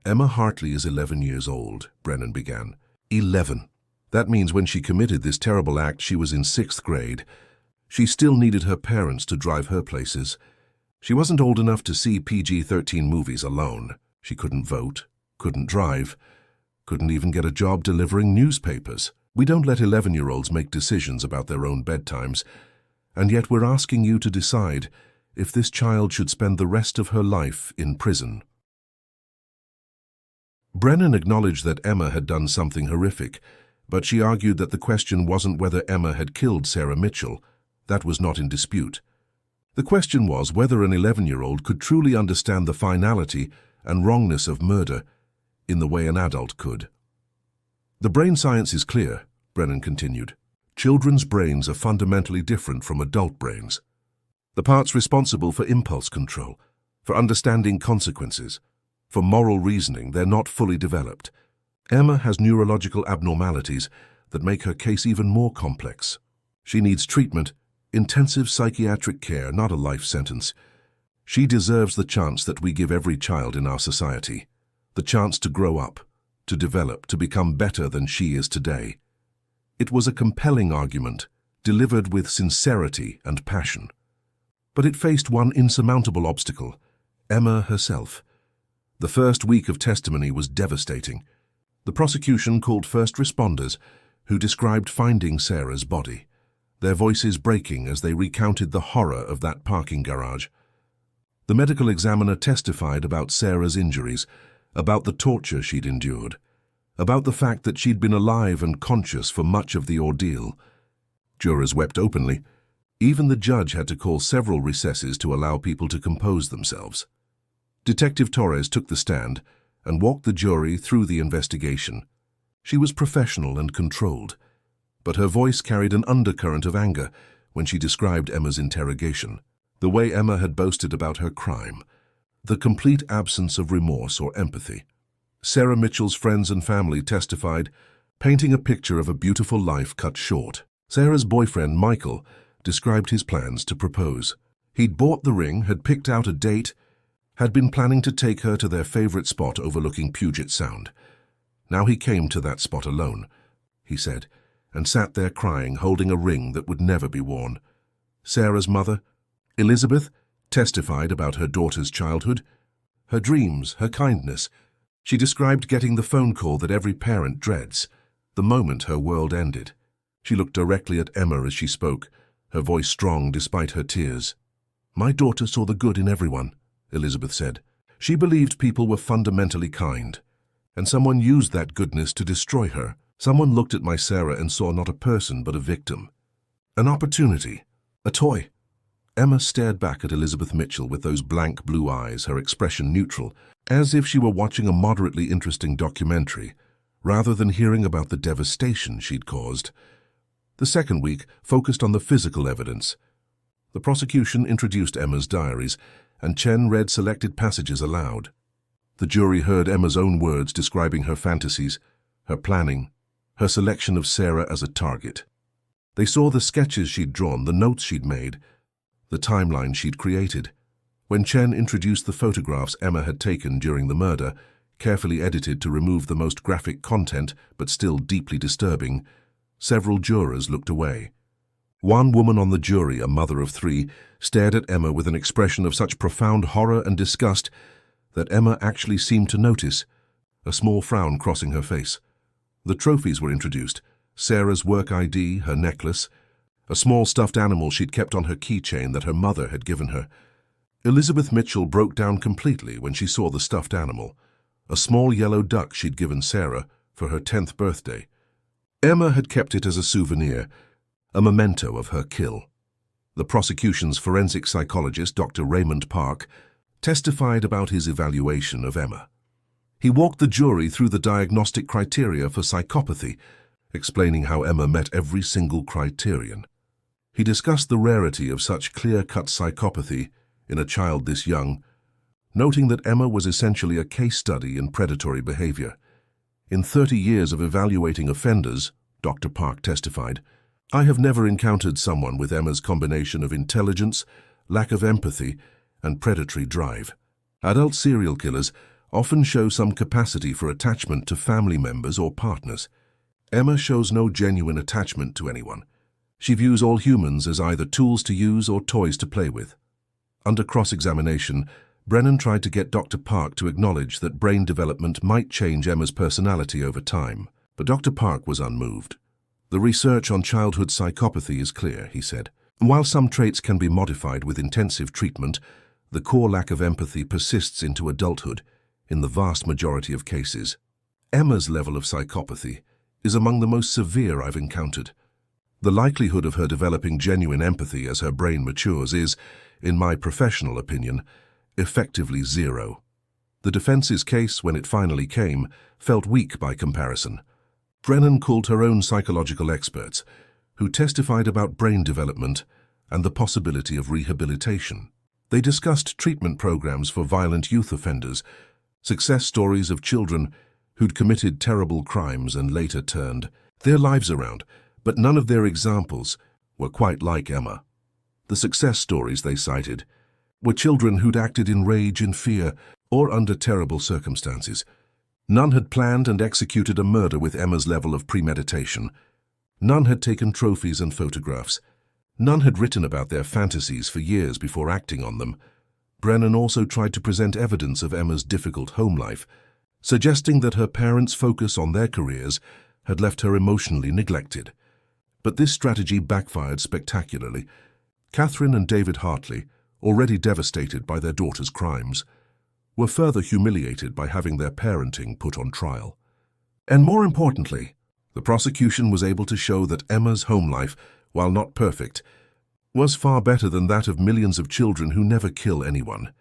Emma Hartley is 11 years old, Brennan began. 11. That means when she committed this terrible act, she was in 6th grade. She still needed her parents to drive her places. She wasn't old enough to see PG-13 movies alone. She couldn't vote, couldn't drive, couldn't even get a job delivering newspapers. We don't let 11-year-olds make decisions about their own bedtimes, and yet we're asking you to decide if this child should spend the rest of her life in prison. Brennan acknowledged that Emma had done something horrific, but she argued that the question wasn't whether Emma had killed Sarah Mitchell. That was not in dispute. The question was whether an 11-year-old could truly understand the finality and wrongness of murder in the way an adult could. The brain science is clear, Brennan continued. Children's brains are fundamentally different from adult brains. The parts responsible for impulse control, for understanding consequences, for moral reasoning, they're not fully developed. Emma has neurological abnormalities that make her case even more complex. She needs treatment, intensive psychiatric care, not a life sentence. She deserves the chance that we give every child in our society. the chance to grow up, to develop, to become better than she is today. It was a compelling argument, delivered with sincerity and passion. But it faced one insurmountable obstacle: Emma herself. The first week of testimony was devastating. The prosecution called first responders, who described finding Sarah's body, their voices breaking as they recounted the horror of that parking garage. The medical examiner testified about Sarah's injuries, about the torture she'd endured, about the fact that she'd been alive and conscious for much of the ordeal. Jurors wept openly. Even the judge had to call several recesses to allow people to compose themselves. Detective Torres took the stand and walked the jury through the investigation. She was professional and controlled, but her voice carried an undercurrent of anger when she described Emma's interrogation, the way Emma had boasted about her crime, the complete absence of remorse or empathy. Sarah Mitchell's friends and family testified, painting a picture of a beautiful life cut short. Sarah's boyfriend, Michael, described his plans to propose. He'd bought the ring, had picked out a date, had been planning to take her to their favorite spot overlooking Puget Sound. Now he came to that spot alone, he said, and sat there crying, holding a ring that would never be worn. Sarah's mother, Elizabeth, testified about her daughter's childhood, her dreams, her kindness. She described getting the phone call that every parent dreads, the moment her world ended. She looked directly at Emma as she spoke, her voice strong despite her tears. "My daughter saw the good in everyone," Elizabeth said. "She believed people were fundamentally kind, and someone used that goodness to destroy her. Someone looked at my Sarah and saw not a person but a victim. An opportunity, a toy." Emma stared back at Elizabeth Mitchell with those blank blue eyes, her expression neutral, as if she were watching a moderately interesting documentary, rather than hearing about the devastation she'd caused. The second week focused on the physical evidence. The prosecution introduced Emma's diaries, and Chen read selected passages aloud. The jury heard Emma's own words describing her fantasies, her planning, her selection of Sarah as a target. They saw the sketches she'd drawn, the notes she'd made, the timeline she'd created. When Chen introduced the photographs Emma had taken during the murder, carefully edited to remove the most graphic content but still deeply disturbing, several jurors looked away. One woman on the jury, a mother of 3, stared at Emma with an expression of such profound horror and disgust that Emma actually seemed to notice, a small frown crossing her face. The trophies were introduced: Sarah's work ID, her necklace, a small stuffed animal she'd kept on her keychain that her mother had given her. Elizabeth Mitchell broke down completely when she saw the stuffed animal, a small yellow duck she'd given Sarah for her 10th birthday. Emma had kept it as a souvenir, a memento of her kill. The prosecution's forensic psychologist, Dr. Raymond Park, testified about his evaluation of Emma. He walked the jury through the diagnostic criteria for psychopathy, explaining how Emma met every single criterion. He discussed the rarity of such clear-cut psychopathy in a child this young, noting that Emma was essentially a case study in predatory behavior. "In 30 years of evaluating offenders," Dr. Park testified, "I have never encountered someone with Emma's combination of intelligence, lack of empathy, and predatory drive. Adult serial killers often show some capacity for attachment to family members or partners. Emma shows no genuine attachment to anyone. She views all humans as either tools to use or toys to play with." Under cross-examination, Brennan tried to get Dr. Park to acknowledge that brain development might change Emma's personality over time, but Dr. Park was unmoved. "The research on childhood psychopathy is clear," he said. "While some traits can be modified with intensive treatment, the core lack of empathy persists into adulthood in the vast majority of cases. Emma's level of psychopathy is among the most severe I've encountered. The likelihood of her developing genuine empathy as her brain matures is, in my professional opinion, effectively zero." The defense's case, when it finally came, felt weak by comparison. Brennan called her own psychological experts, who testified about brain development and the possibility of rehabilitation. They discussed treatment programs for violent youth offenders, success stories of children who'd committed terrible crimes and later turned their lives around, but none of their examples were quite like Emma. The success stories they cited were children who'd acted in rage and fear or under terrible circumstances. None had planned and executed a murder with Emma's level of premeditation. None had taken trophies and photographs. None had written about their fantasies for years before acting on them. Brennan also tried to present evidence of Emma's difficult home life, suggesting that her parents' focus on their careers had left her emotionally neglected. But this strategy backfired spectacularly. Catherine and David Hartley, already devastated by their daughter's crimes, were further humiliated by having their parenting put on trial. And more importantly, the prosecution was able to show that Emma's home life, while not perfect, was far better than that of millions of children who never kill anyone.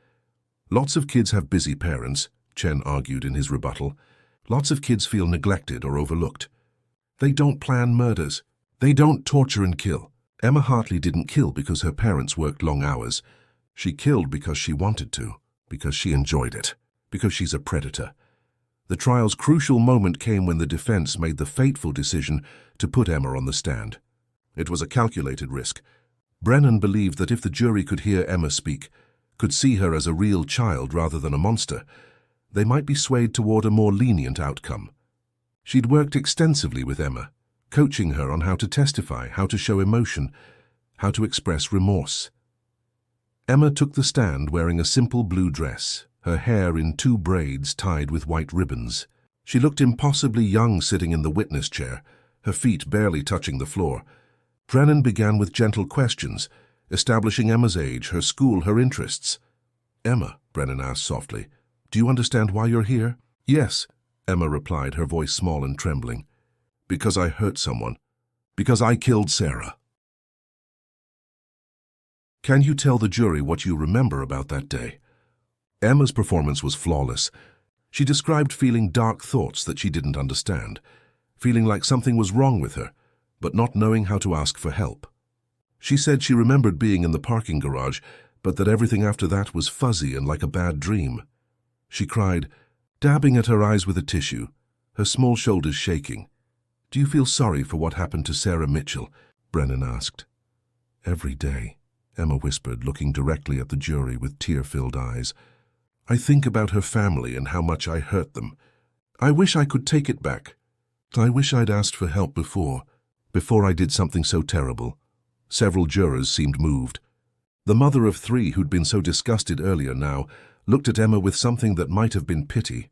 Lots of kids have busy parents, Chen argued in his rebuttal. Lots of kids feel neglected or overlooked. They don't plan murders. They don't torture and kill. Emma Hartley didn't kill because her parents worked long hours. She killed because she wanted to, because she enjoyed it, because she's a predator. The trial's crucial moment came when the defense made the fateful decision to put Emma on the stand. It was a calculated risk. Brennan believed that if the jury could hear Emma speak, could see her as a real child rather than a monster, they might be swayed toward a more lenient outcome. She'd worked extensively with Emma, coaching her on how to testify, how to show emotion, how to express remorse. Emma took the stand wearing a simple blue dress, her hair in 2 braids tied with white ribbons. She looked impossibly young sitting in the witness chair, her feet barely touching the floor. Brennan began with gentle questions, establishing Emma's age, her school, her interests. "Emma," Brennan asked softly, "do you understand why you're here?" "Yes," Emma replied, her voice small and trembling. "Because I hurt someone. Because I killed Sarah." "Can you tell the jury what you remember about that day?" Emma's performance was flawless. She described feeling dark thoughts that she didn't understand, feeling like something was wrong with her, but not knowing how to ask for help. She said she remembered being in the parking garage, but that everything after that was fuzzy and like a bad dream. She cried, dabbing at her eyes with a tissue, her small shoulders shaking. "Do you feel sorry for what happened to Sarah Mitchell?" Brennan asked. "Every day," Emma whispered, looking directly at the jury with tear-filled eyes. "I think about her family and how much I hurt them. I wish I could take it back. I wish I'd asked for help before I did something so terrible." Several jurors seemed moved. The mother of 3 who'd been so disgusted earlier now looked at Emma with something that might have been pity.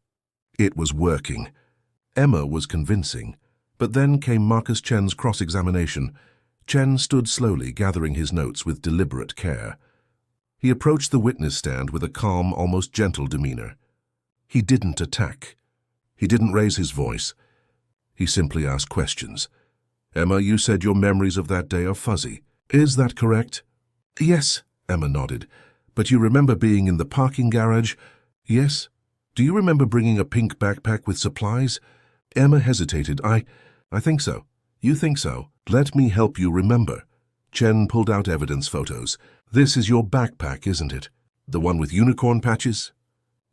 It was working. Emma was convincing. But then came Marcus Chen's cross-examination. Chen stood slowly, gathering his notes with deliberate care. He approached the witness stand with a calm, almost gentle demeanor. He didn't attack. He didn't raise his voice. He simply asked questions. "Emma, you said your memories of that day are fuzzy. Is that correct?" "Yes," Emma nodded. "But you remember being in the parking garage?" "Yes." "Do you remember bringing a pink backpack with supplies?" Emma hesitated. I think so." "You think so? Let me help you remember." Chen pulled out evidence photos. "This is your backpack, isn't it? The one with unicorn patches?"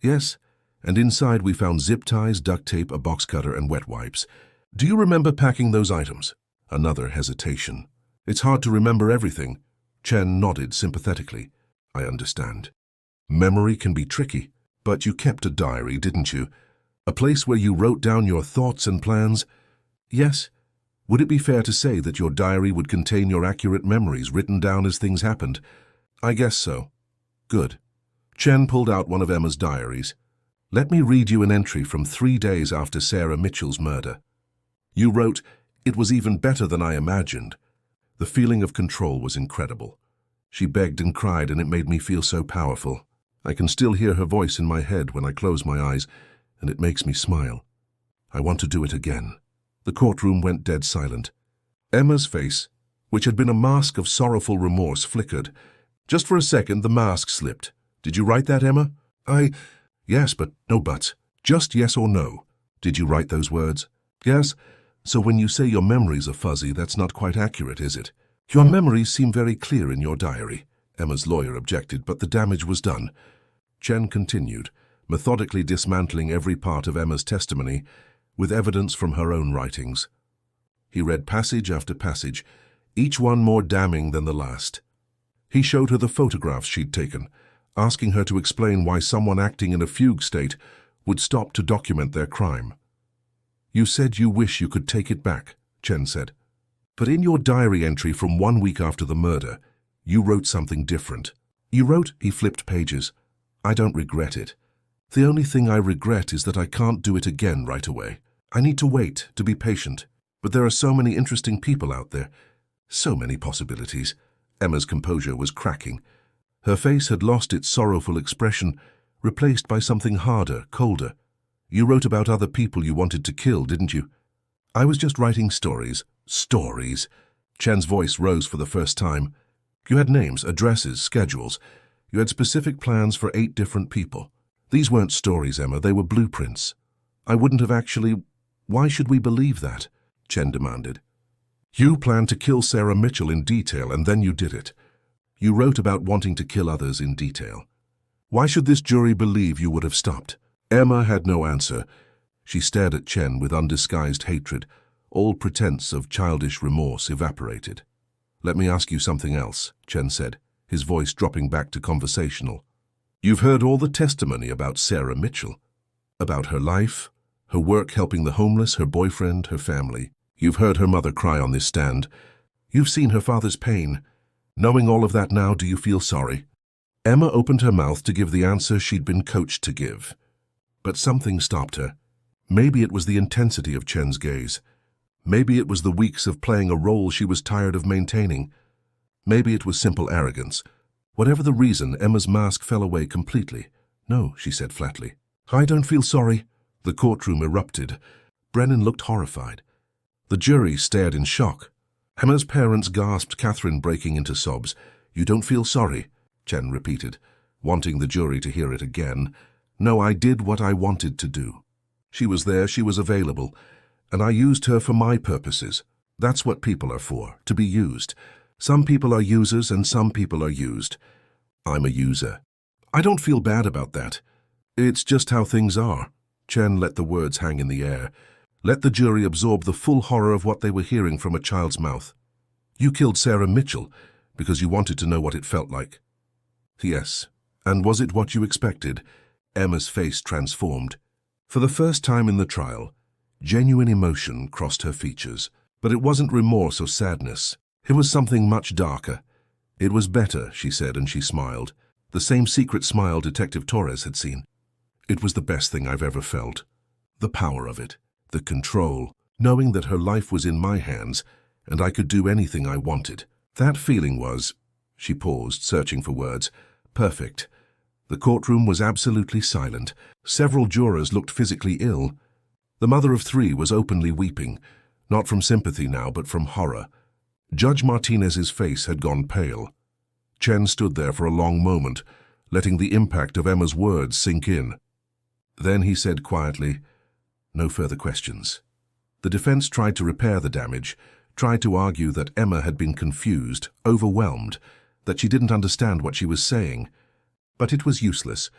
"Yes. And inside we found zip ties, duct tape, a box cutter, and wet wipes. Do you remember packing those items?" Another hesitation. "It's hard to remember everything." Chen nodded sympathetically. "I understand. Memory can be tricky, but you kept a diary, didn't you? A place where you wrote down your thoughts and plans?" "Yes." "Would it be fair to say that your diary would contain your accurate memories written down as things happened?" "I guess so." "Good." Chen pulled out one of Emma's diaries. "Let me read you an entry from 3 days after Sarah Mitchell's murder. You wrote, 'It was even better than I imagined.' The feeling of control was incredible. She begged and cried, and it made me feel so powerful. I can still hear her voice in my head when I close my eyes, and it makes me smile. I want to do it again." The courtroom went dead silent. Emma's face, which had been a mask of sorrowful remorse, flickered. Just for a second, the mask slipped. "Did you write that, Emma?" Yes, but no buts. Just yes or no." "Did you write those words?" "Yes." "So when you say your memories are fuzzy, that's not quite accurate, is it?" "Your memories seem very clear in your diary." Emma's lawyer objected, but the damage was done. Chen continued, methodically dismantling every part of Emma's testimony with evidence from her own writings. He read passage after passage, each one more damning than the last. He showed her the photographs she'd taken, asking her to explain why someone acting in a fugue state would stop to document their crime. You said you wish you could take it back, Chen said. But in your diary entry from 1 week after the murder, you wrote something different. You wrote, he flipped pages, I don't regret it. The only thing I regret is that I can't do it again right away. I need to wait, to be patient. But there are so many interesting people out there. So many possibilities. Emma's composure was cracking. Her face had lost its sorrowful expression, replaced by something harder, colder. You wrote about other people you wanted to kill, didn't you? I was just writing stories. Stories. Chen's voice rose for the first time. You had names, addresses, schedules. You had specific plans for 8 different people. These weren't stories, Emma, they were blueprints. I wouldn't have actually... Why should we believe that? Chen demanded. You planned to kill Sarah Mitchell in detail, and then you did it. You wrote about wanting to kill others in detail. Why should this jury believe you would have stopped? Emma had no answer. She stared at Chen with undisguised hatred. All pretense of childish remorse evaporated. Let me ask you something else, Chen said, his voice dropping back to conversational. You've heard all the testimony about Sarah Mitchell, about her life, her work helping the homeless, her boyfriend, her family. You've heard her mother cry on this stand. You've seen her father's pain. Knowing all of that now, do you feel sorry? Emma opened her mouth to give the answer she'd been coached to give. But something stopped her. Maybe it was the intensity of Chen's gaze. Maybe it was the weeks of playing a role she was tired of maintaining. Maybe it was simple arrogance. Whatever the reason, Emma's mask fell away completely. No, she said flatly. I don't feel sorry. The courtroom erupted. Brennan looked horrified. The jury stared in shock. Emma's parents gasped, Catherine breaking into sobs. You don't feel sorry, Chen repeated, wanting the jury to hear it again. No, I did what I wanted to do. She was there, she was available, and I used her for my purposes. That's what people are for, to be used. Some people are users and some people are used. I'm a user. I don't feel bad about that. It's just how things are. Chen let the words hang in the air. Let the jury absorb the full horror of what they were hearing from a child's mouth. You killed Sarah Mitchell because you wanted to know what it felt like. Yes. And was it what you expected? Emma's face transformed. For the first time in the trial, genuine emotion crossed her features. But it wasn't remorse or sadness. It was something much darker. It was better, she said, and she smiled. The same secret smile Detective Torres had seen. It was the best thing I've ever felt. The power of it. The control. Knowing that her life was in my hands, and I could do anything I wanted. That feeling was... She paused, searching for words. Perfect. The courtroom was absolutely silent. Several jurors looked physically ill. The mother of 3 was openly weeping, not from sympathy now, but from horror. Judge Martinez's face had gone pale. Chen stood there for a long moment, letting the impact of Emma's words sink in. Then he said quietly, no further questions. The defense tried to repair the damage, tried to argue that Emma had been confused, overwhelmed, that she didn't understand what she was saying. But it was useless.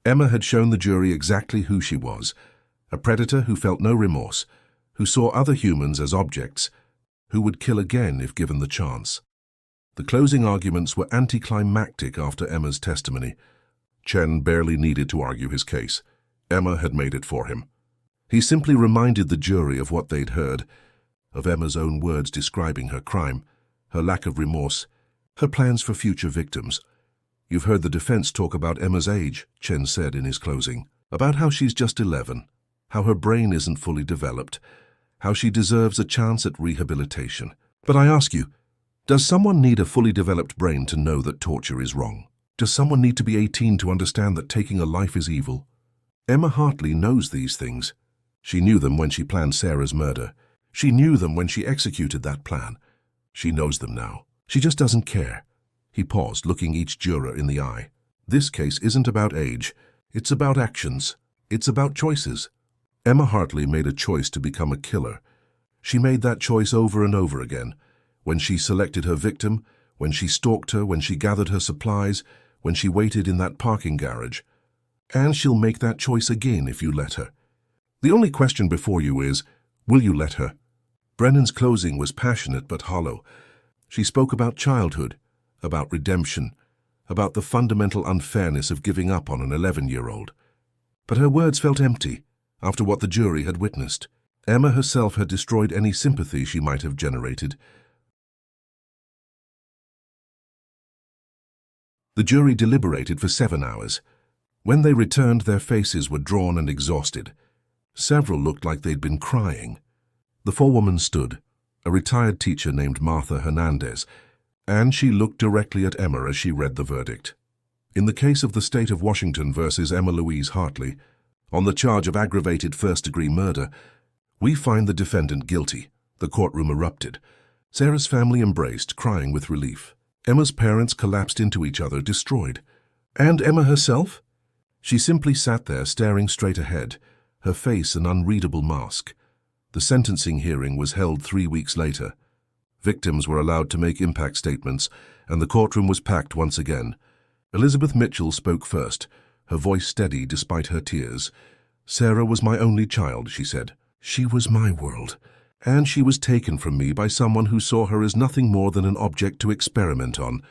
Emma had shown the jury exactly who she was, a predator who felt no remorse, who saw other humans as objects, who would kill again if given the chance. The closing arguments were anticlimactic after Emma's testimony. Chen barely needed to argue his case. Emma had made it for him. He simply reminded the jury of what they'd heard, of Emma's own words describing her crime, her lack of remorse, her plans for future victims. You've heard the defense talk about Emma's age, Chen said in his closing, about how she's just 11, how her brain isn't fully developed, how she deserves a chance at rehabilitation. But I ask you, does someone need a fully developed brain to know that torture is wrong? Does someone need to be 18 to understand that taking a life is evil? Emma Hartley knows these things. She knew them when she planned Sarah's murder. She knew them when she executed that plan. She knows them now. She just doesn't care. He paused, looking each juror in the eye. This case isn't about age. It's about actions. It's about choices. Emma Hartley made a choice to become a killer. She made that choice over and over again. When she selected her victim, when she stalked her, when she gathered her supplies, when she waited in that parking garage. And she'll make that choice again if you let her. The only question before you is, will you let her? Brennan's closing was passionate but hollow. She spoke about childhood, about redemption, about the fundamental unfairness of giving up on an 11-year-old. But her words felt empty after what the jury had witnessed. Emma herself had destroyed any sympathy she might have generated. The jury deliberated for 7 hours. When they returned, their faces were drawn and exhausted. Several looked like they'd been crying. The forewoman stood, a retired teacher named Martha Hernandez, and she looked directly at Emma as she read the verdict. In the case of the State of Washington versus Emma Louise Hartley, on the charge of aggravated first-degree murder, we find the defendant guilty. The courtroom erupted. Sarah's family embraced, crying with relief. Emma's parents collapsed into each other, destroyed. And Emma herself? She simply sat there, staring straight ahead, her face an unreadable mask. The sentencing hearing was held 3 weeks later. Victims were allowed to make impact statements, and the courtroom was packed once again. Elizabeth Mitchell spoke first, her voice steady despite her tears. "Sarah was my only child," she said. "She was my world, and she was taken from me by someone who saw her as nothing more than an object to experiment on,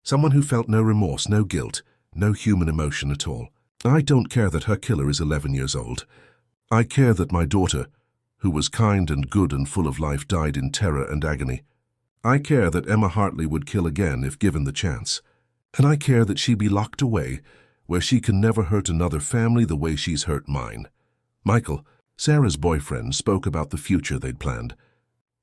someone who felt no remorse, no guilt, no human emotion at all. I don't care that her killer is 11 years old. I care that my daughter, who was kind and good and full of life, died in terror and agony. I care that Emma Hartley would kill again if given the chance. And I care that she be locked away where she can never hurt another family the way she's hurt mine." Michael, Sarah's boyfriend, spoke about the future they'd planned,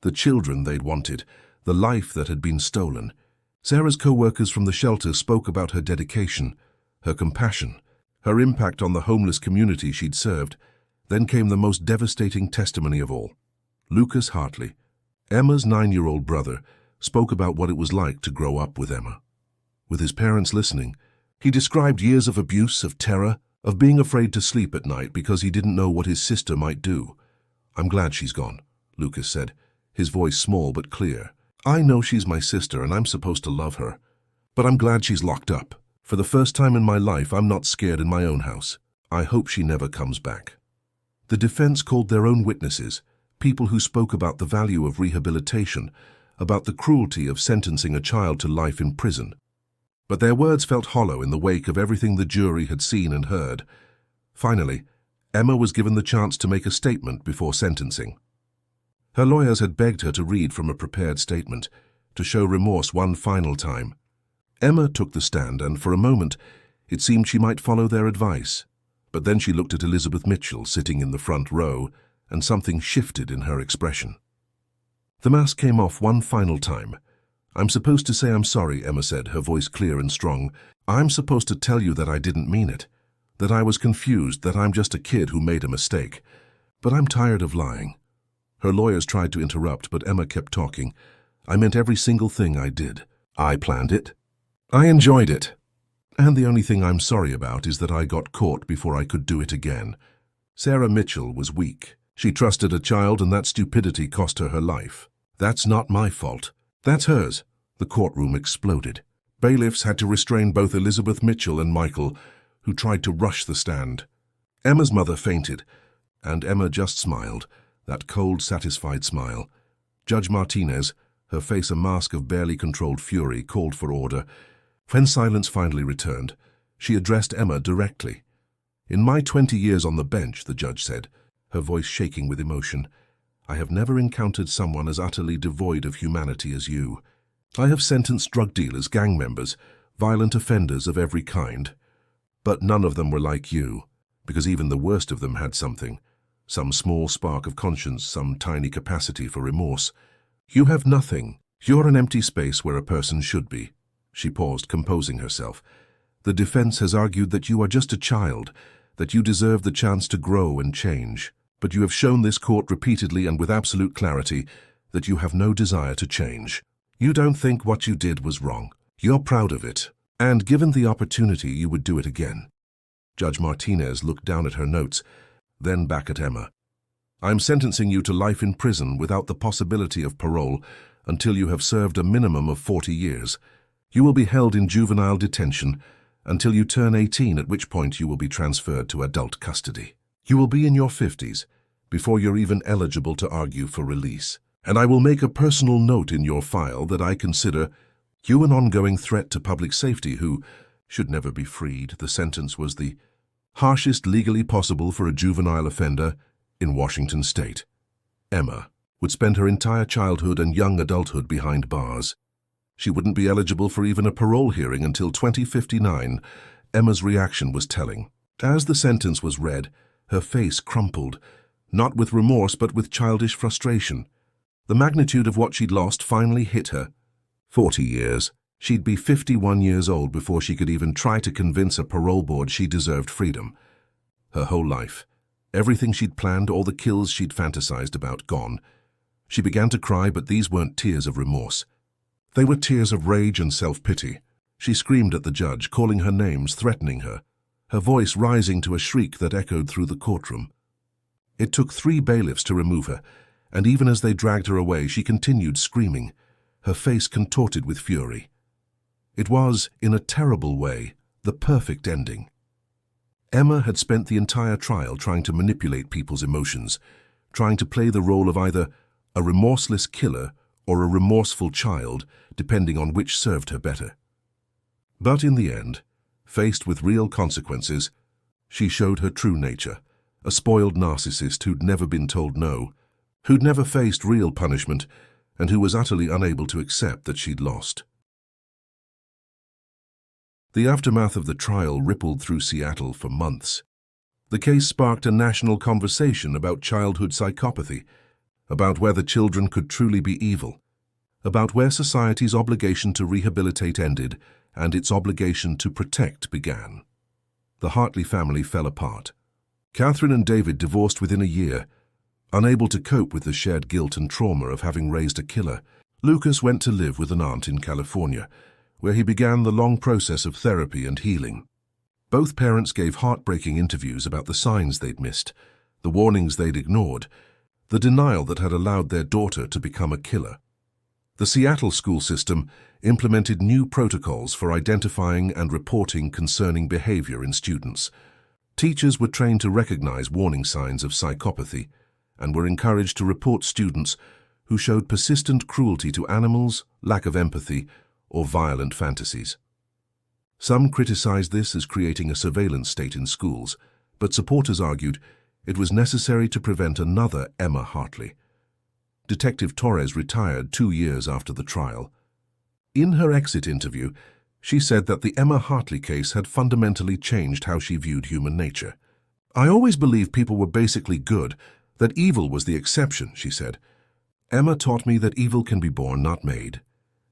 the children they'd wanted, the life that had been stolen. Sarah's co-workers from the shelter spoke about her dedication, her compassion, her impact on the homeless community she'd served. Then came the most devastating testimony of all. Lucas Hartley, Emma's 9-year-old brother, spoke about what it was like to grow up with Emma. With his parents listening, he described years of abuse, of terror, of being afraid to sleep at night because he didn't know what his sister might do. "I'm glad she's gone," Lucas said, his voice small but clear. "I know she's my sister and I'm supposed to love her. But I'm glad she's locked up. For the first time in my life, I'm not scared in my own house. I hope she never comes back." The defense called their own witnesses, people who spoke about the value of rehabilitation, about the cruelty of sentencing a child to life in prison. But their words felt hollow in the wake of everything the jury had seen and heard. Finally, Emma was given the chance to make a statement before sentencing. Her lawyers had begged her to read from a prepared statement, to show remorse one final time. Emma took the stand, and for a moment, it seemed she might follow their advice. But then she looked at Elizabeth Mitchell sitting in the front row, and something shifted in her expression. The mask came off one final time. "I'm supposed to say I'm sorry," Emma said, her voice clear and strong. "I'm supposed to tell you that I didn't mean it, that I was confused, that I'm just a kid who made a mistake. But I'm tired of lying." Her lawyers tried to interrupt, but Emma kept talking. "I meant every single thing I did. I planned it. I enjoyed it. And the only thing I'm sorry about is that I got caught before I could do it again." Sarah Mitchell was weak. She trusted a child, and that stupidity cost her her life. "That's not my fault. That's hers." The courtroom exploded. Bailiffs had to restrain both Elizabeth Mitchell and Michael, who tried to rush the stand. Emma's mother fainted, and Emma just smiled, that cold, satisfied smile. Judge Martinez, her face a mask of barely controlled fury, called for order. When silence finally returned, she addressed Emma directly. "In my 20 years on the bench," the judge said, her voice shaking with emotion, "I have never encountered someone as utterly devoid of humanity as you. I have sentenced drug dealers, gang members, violent offenders of every kind. But none of them were like you, because even the worst of them had something, some small spark of conscience, some tiny capacity for remorse. You have nothing. You're an empty space where a person should be." She paused, composing herself. "The defense has argued that you are just a child, that you deserve the chance to grow and change. But you have shown this court repeatedly and with absolute clarity that you have no desire to change. You don't think what you did was wrong. You're proud of it, and given the opportunity, you would do it again." Judge Martinez looked down at her notes, then back at Emma. "I'm sentencing you to life in prison without the possibility of parole until you have served a minimum of 40 years. You will be held in juvenile detention until you turn 18, at which point you will be transferred to adult custody. You will be in your 50s before you're even eligible to argue for release. And I will make a personal note in your file that I consider you an ongoing threat to public safety who should never be freed." The sentence was the harshest legally possible for a juvenile offender in Washington state. Emma would spend her entire childhood and young adulthood behind bars. She wouldn't be eligible for even a parole hearing until 2059. Emma's reaction was telling. As the sentence was read, her face crumpled, not with remorse but with childish frustration. The magnitude of what she'd lost finally hit her. 40 years. She'd be 51 years old before she could even try to convince a parole board she deserved freedom. Her whole life, everything she'd planned, all the kills she'd fantasized about, gone. She began to cry, but these weren't tears of remorse. They were tears of rage and self-pity. She screamed at the judge, calling her names, threatening her, her voice rising to a shriek that echoed through the courtroom. It took 3 bailiffs to remove her, and even as they dragged her away, she continued screaming, her face contorted with fury. It was, in a terrible way, the perfect ending. Emma had spent the entire trial trying to manipulate people's emotions, trying to play the role of either a remorseless killer or a remorseful child, depending on which served her better. But in the end, faced with real consequences, she showed her true nature, a spoiled narcissist who'd never been told no, who'd never faced real punishment, and who was utterly unable to accept that she'd lost. The aftermath of the trial rippled through Seattle for months. The case sparked a national conversation about childhood psychopathy, about whether children could truly be evil, about where society's obligation to rehabilitate ended and its obligation to protect began. The Hartley family fell apart. Catherine and David divorced within a year. Unable to cope with the shared guilt and trauma of having raised a killer, Lucas went to live with an aunt in California, where he began the long process of therapy and healing. Both parents gave heartbreaking interviews about the signs they'd missed, the warnings they'd ignored, the denial that had allowed their daughter to become a killer. The Seattle school system implemented new protocols for identifying and reporting concerning behavior in students. Teachers were trained to recognize warning signs of psychopathy and were encouraged to report students who showed persistent cruelty to animals, lack of empathy, or violent fantasies. Some criticized this as creating a surveillance state in schools, but supporters argued it was necessary to prevent another Emma Hartley. Detective Torres retired 2 years after the trial. In her exit interview, she said that the Emma Hartley case had fundamentally changed how she viewed human nature. "I always believed people were basically good, that evil was the exception," she said. "Emma taught me that evil can be born, not made.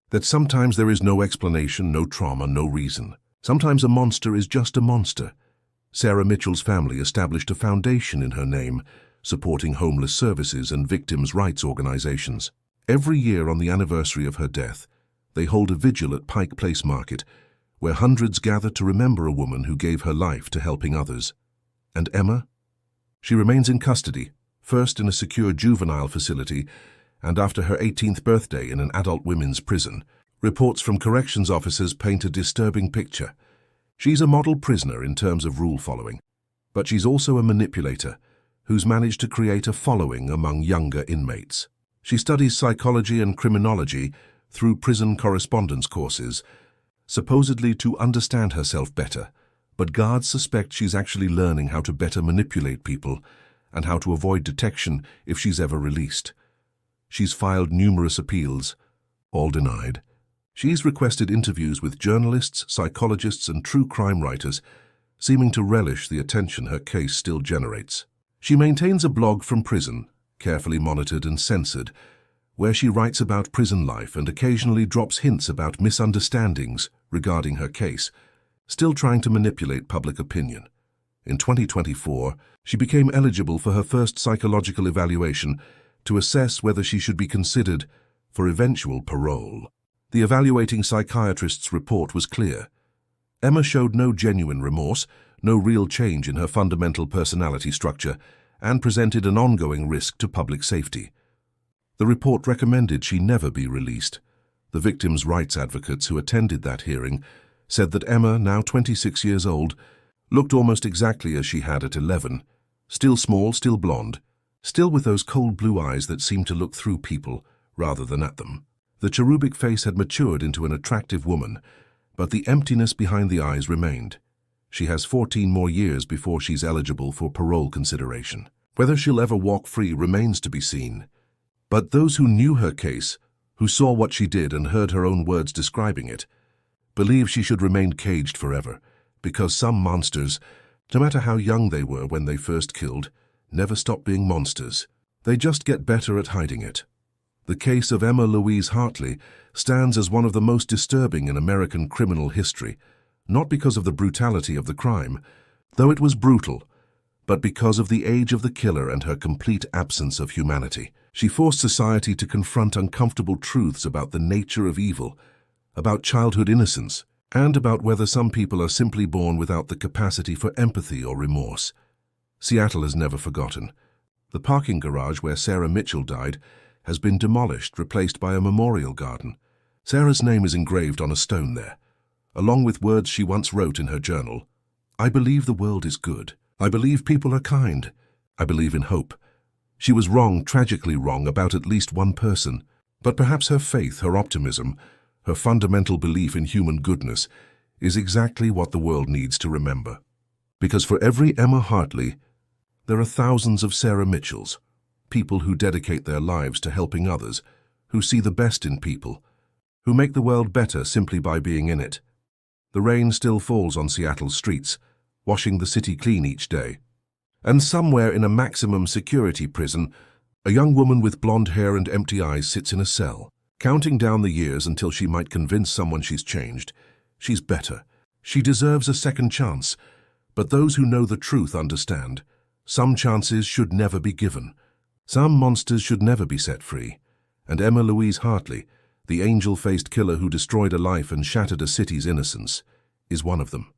That sometimes there is no explanation, no trauma, no reason. Sometimes a monster is just a monster." Sarah Mitchell's family established a foundation in her name, supporting homeless services and victims' rights organizations. Every year on the anniversary of her death, they hold a vigil at Pike Place Market, where hundreds gather to remember a woman who gave her life to helping others. And Emma? She remains in custody, first in a secure juvenile facility, and after her 18th birthday in an adult women's prison. Reports from corrections officers paint a disturbing picture. She's a model prisoner in terms of rule following, but she's also a manipulator who's managed to create a following among younger inmates. She studies psychology and criminology through prison correspondence courses, supposedly to understand herself better, but guards suspect she's actually learning how to better manipulate people and how to avoid detection if she's ever released. She's filed numerous appeals, all denied. She's requested interviews with journalists, psychologists, and true crime writers, seeming to relish the attention her case still generates. She maintains a blog from prison, carefully monitored and censored, where she writes about prison life and occasionally drops hints about misunderstandings regarding her case, still trying to manipulate public opinion. In 2024, she became eligible for her first psychological evaluation to assess whether she should be considered for eventual parole. The evaluating psychiatrist's report was clear. Emma showed no genuine remorse, no real change in her fundamental personality structure, and presented an ongoing risk to public safety. The report recommended she never be released. The victims' rights advocates who attended that hearing said that Emma, now 26 years old, looked almost exactly as she had at 11, still small, still blonde, still with those cold blue eyes that seemed to look through people rather than at them. The cherubic face had matured into an attractive woman, but the emptiness behind the eyes remained. She has 14 more years before she's eligible for parole consideration. Whether she'll ever walk free remains to be seen. But those who knew her case, who saw what she did and heard her own words describing it, believe she should remain caged forever, because some monsters, no matter how young they were when they first killed, never stop being monsters. They just get better at hiding it. The case of Emma Louise Hartley stands as one of the most disturbing in American criminal history, not because of the brutality of the crime, though it was brutal, but because of the age of the killer and her complete absence of humanity. She forced society to confront uncomfortable truths about the nature of evil, about childhood innocence, and about whether some people are simply born without the capacity for empathy or remorse. Seattle has never forgotten. The parking garage where Sarah Mitchell died has been demolished, replaced by a memorial garden. Sarah's name is engraved on a stone there, along with words she once wrote in her journal. "I believe the world is good. I believe people are kind. I believe in hope." She was wrong, tragically wrong, about at least one person, but perhaps her faith, her optimism, her fundamental belief in human goodness is exactly what the world needs to remember. Because for every Emma Hartley, there are thousands of Sarah Mitchells, people who dedicate their lives to helping others, who see the best in people, who make the world better simply by being in it. The rain still falls on Seattle's streets, washing the city clean each day. And somewhere in a maximum security prison, a young woman with blonde hair and empty eyes sits in a cell, counting down the years until she might convince someone she's changed. She's better. She deserves a second chance. But those who know the truth understand. Some chances should never be given. Some monsters should never be set free. And Emma Louise Hartley, the angel-faced killer who destroyed a life and shattered a city's innocence, is one of them.